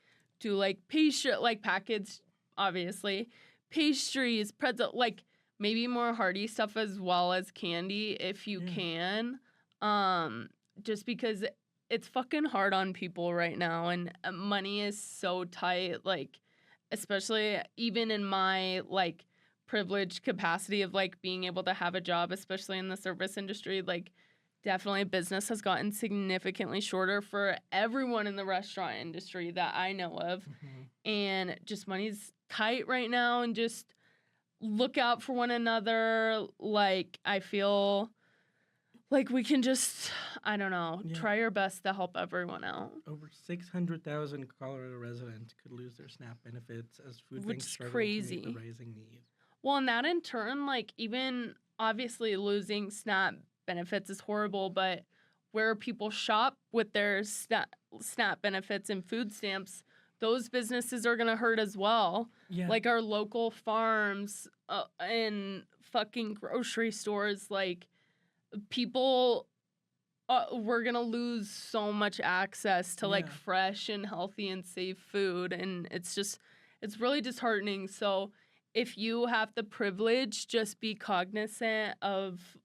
do like pastry, like packaged, obviously pastries, pretzel, like maybe more hearty stuff as well as candy if you can. Just because it's fucking hard on people right now and money is so tight, like especially even in my like privileged capacity of like being able to have a job, especially in the service industry, like definitely business has gotten significantly shorter for everyone in the restaurant industry that I know of. Mhm. And just money's tight right now and just look out for one another. Like I feel like we can just, I don't know, try our best to help everyone out. Over 600,000 Colorado residents could lose their SNAP benefits as food Which banks is struggle crazy. to meet the rising need. Well, and that in turn, like even obviously losing SNAP benefits is horrible, but where people shop with their SNAP benefits and food stamps, those businesses are going to hurt as well. Yeah. Like our local farms and fucking grocery stores, like people we're gonna lose so much access to like fresh and healthy and safe food, and it's really disheartening. So if you have the privilege, just be cognizant of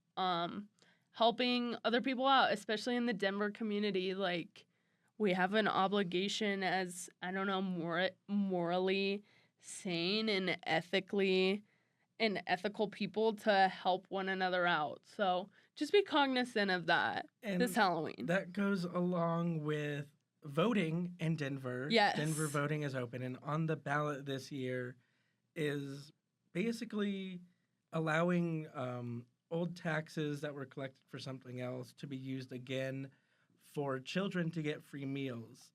helping other people out, especially in the Denver community. Like we have an obligation as, I don't know, morally sane and ethical people to help one another out. So just be cognizant of that this Halloween. That goes along with voting in Denver. Yes. Denver voting is open, and on the ballot this year is basically allowing old taxes that were collected for something else to be used again for children to get free meals.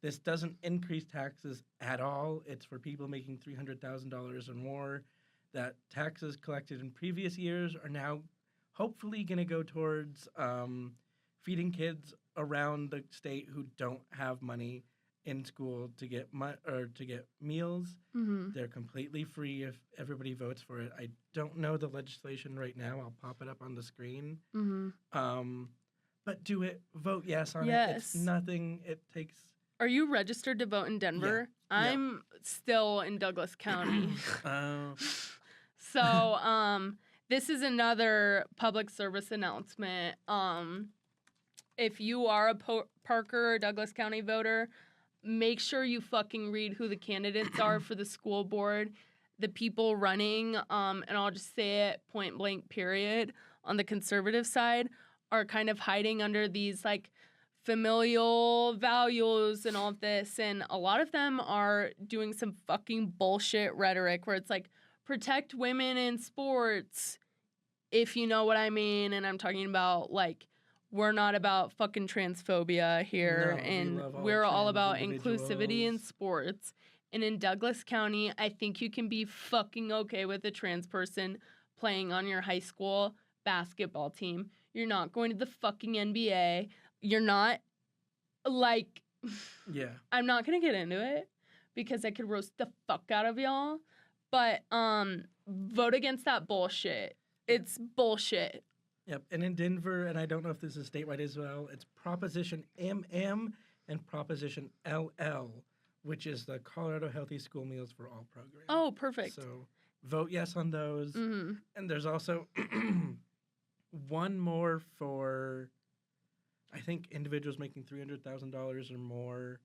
This doesn't increase taxes at all. It's for people making $300,000 or more. That taxes collected in previous years are now hopefully going to go towards feeding kids around the state who don't have money in school to get to get meals. Mm-hmm. They're completely free if everybody votes for it. I don't know the legislation right now. I'll pop it up on the screen. Mm-hmm. But do it. Vote yes on it. Yes. It's nothing. It takes. Are you registered to vote in Denver? Yeah. I'm still in Douglas County. Oh. So, this is another public service announcement. If you are a Parker or Douglas County voter, make sure you fucking read who the candidates are for the school board. The people running, and I'll just say it point blank period, on the conservative side, are kind of hiding under these like familial values and all of this. And a lot of them are doing some fucking bullshit rhetoric where it's like, protect women in sports, if you know what I mean. And I'm talking about like, we're not about fucking transphobia here, No, and we we're all trans about inclusivity in individuals. sports. And in Douglas County, I think you can be fucking okay with a trans person playing on your high school basketball team. You're not going to the fucking NBA. You're not, like, Yeah. I'm not going to get into it because I could roast the fuck out of y'all. But vote against that bullshit. It's bullshit. Yep. And in Denver, and I don't know if this is statewide as well, it's Proposition MM and Proposition LL, which is the Colorado Healthy School Meals for All program. Oh, perfect. So vote yes on those. Mm-hmm. And there's also one more for, I think, individuals making $300,000 or more.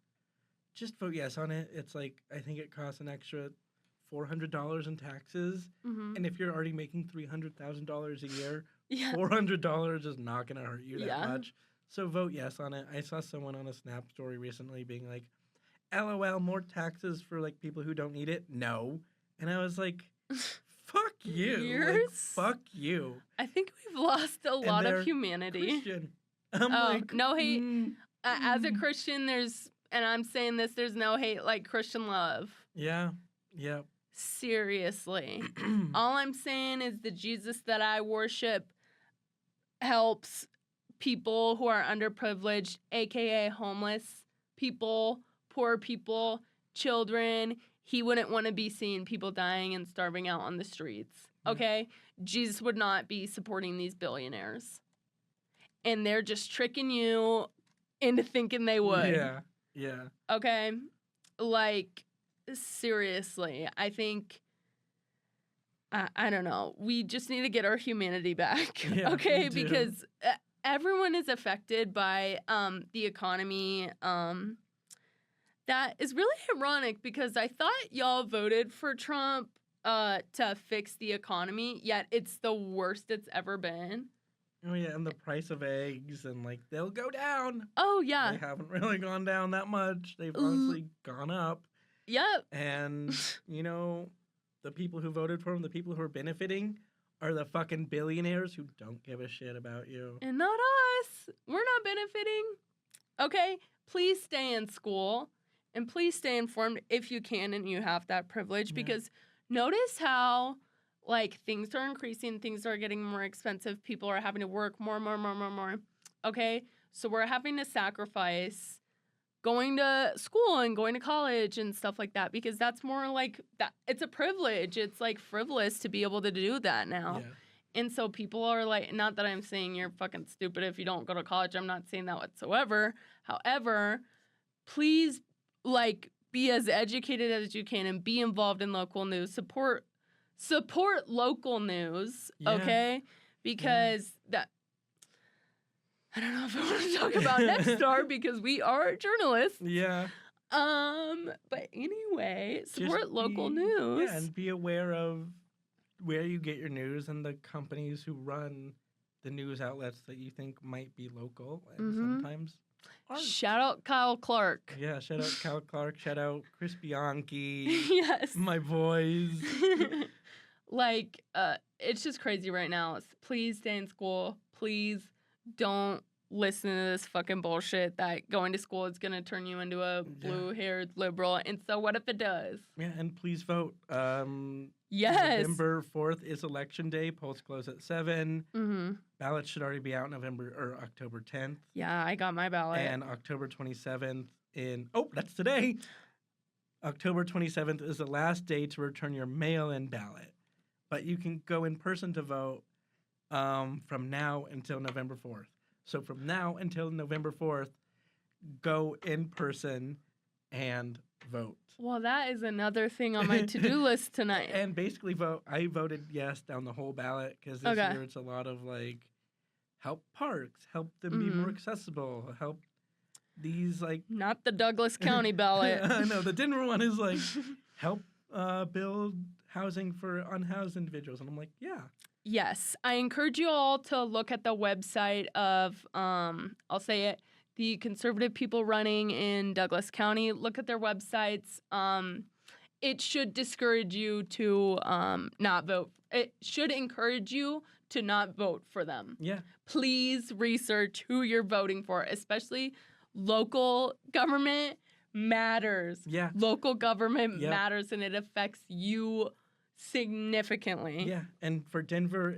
Just vote yes on it. It's like, I think it costs an extra $400 in taxes. Mm-hmm. And if you're already making $300,000 a year, Yeah. $400 is not going to hurt you that Yeah. much. So vote yes on it. I saw someone on a Snap story recently being like, LOL, more taxes for like people who don't need it? No. And I was like, fuck you. You're Like, fuck you. I think we've lost a lot they're of humanity. Christian. I'm Oh, like, no hate. mm, As a Christian, there's, and I'm saying this, there's no hate like Christian love. yeah. Yeah. Seriously. All I'm saying is the Jesus that I worship helps people who are underprivileged, aka homeless people, poor people, children. He wouldn't want to be seeing people dying and starving out on the streets. Okay? Jesus would not be supporting these billionaires. And they're just tricking you into thinking they would. Yeah. Yeah. Okay? Like, seriously, I think, I don't know. We just need to get our humanity back, Yeah, okay? we do. Because everyone is affected by the economy. That is really ironic because I thought y'all voted for Trump to fix the economy, yet it's the worst it's ever been. Oh, yeah. And the price of eggs, and like, they'll go down. Oh, yeah. They haven't really gone down that much. They've honestly gone up. Yep. And, you know, the people who voted for him, the people who are benefiting, are the fucking billionaires who don't give a shit about you. And not us. We're not benefiting. Okay? Please stay in school and please stay informed if you can and you have that privilege, Yeah. because notice how, like, things are increasing, things are getting more expensive, people are having to work more. Okay? So we're having to sacrifice going to school and going to college and stuff like that, because that's more like that. It's a privilege. It's like frivolous to be able to do that now. Yeah. And so people are like, not that I'm saying you're fucking stupid if you don't go to college. I'm not saying that whatsoever. However, please, like, be as educated as you can and be involved in local news. Support local news, Yeah. okay? Because that, I don't know if I want to talk about Next Star because we are journalists. Yeah. But anyway, support Just local be- news. Yeah, and be aware of where you get your news and the companies who run the news outlets that you think might be local and sometimes aren't. Shout out Kyle Clark. Yeah, shout out Cal Clark, shout out Chris Bianchi, Yes. my boys. Like, it's just crazy right now. Please stay in school. Please don't listen to this fucking bullshit that going to school is going to turn you into a blue-haired liberal. And so what if it does? Yeah, and please vote. Yes. November 4th is election day. Polls close at 7. Mm-hmm. Ballots should already be out October 10th. Yeah, I got my ballot. And October 27th that's today. October 27th is the last day to return your mail-in ballot. But you can go in person to vote from now until November 4th. So from now until November 4th, go in person and vote. Well, that is another thing on my to-do list tonight. And basically vote. I voted yes down the whole ballot because this year it's a lot of like help parks, help them be more accessible, help these like not the Douglas County ballot. I know the Denver one is like help build housing for unhoused individuals, and I'm like, yeah. Yes, I encourage you all to look at the website of I'll say it, the conservative people running in Douglas County. Look at their websites. It should discourage you to not vote. It should encourage you to not vote for them. Yeah. Please research who you're voting for, especially local government matters. Yeah. Local government matters, and it affects you significantly. Yeah, and for Denver,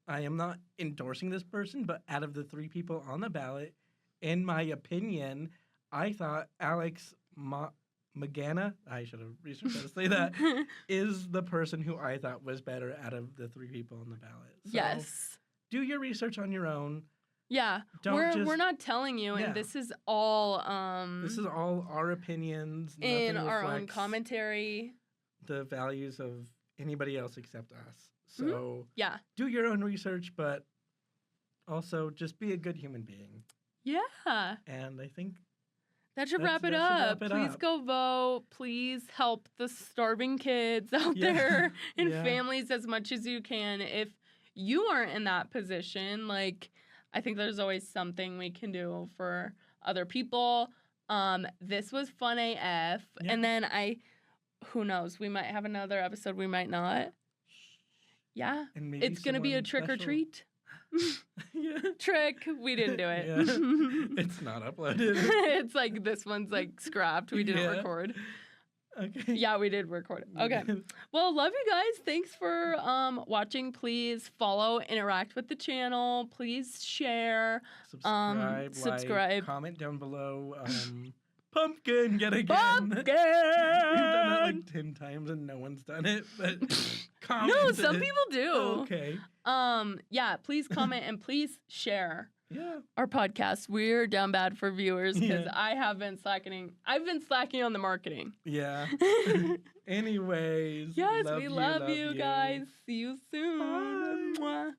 I am not endorsing this person, but out of the 3 people on the ballot, in my opinion, I thought Alex Magana, I should have researched how to say that, is the person who I thought was better out of the 3 people on the ballot. So yes. Do your research on your own. Yeah. We're not telling you, and this is all this is all our opinions. In our own commentary. The values of anybody else except us. So do your own research, but also just be a good human being. Yeah. And I think that should wrap it up. Please go vote. Please help the starving kids out there and families as much as you can. If you aren't in that position, like, I think there's always something we can do for other people. This was fun AF. Yeah. And then who knows? We might have another episode. We might not. Yeah. And maybe it's going to be a trick or treat. Trick. We didn't do it. It's not uploaded. It's like this one's like scrapped. We didn't record. Okay. Yeah, we did record it. Okay. Well, love you guys. Thanks for watching. Please follow, interact with the channel. Please share. Subscribe. Like, comment down below. Pumpkin yet again. Pumpkin! We've done that like 10 times and no one's done it, but no, some people do. Oh, okay. Yeah, please comment and please share. Yeah. Our podcast. We're down bad for viewers because I have been slacking. I've been slacking on the marketing. Yeah. Anyways. Yes, we love you guys. See you soon. Bye. Mwah.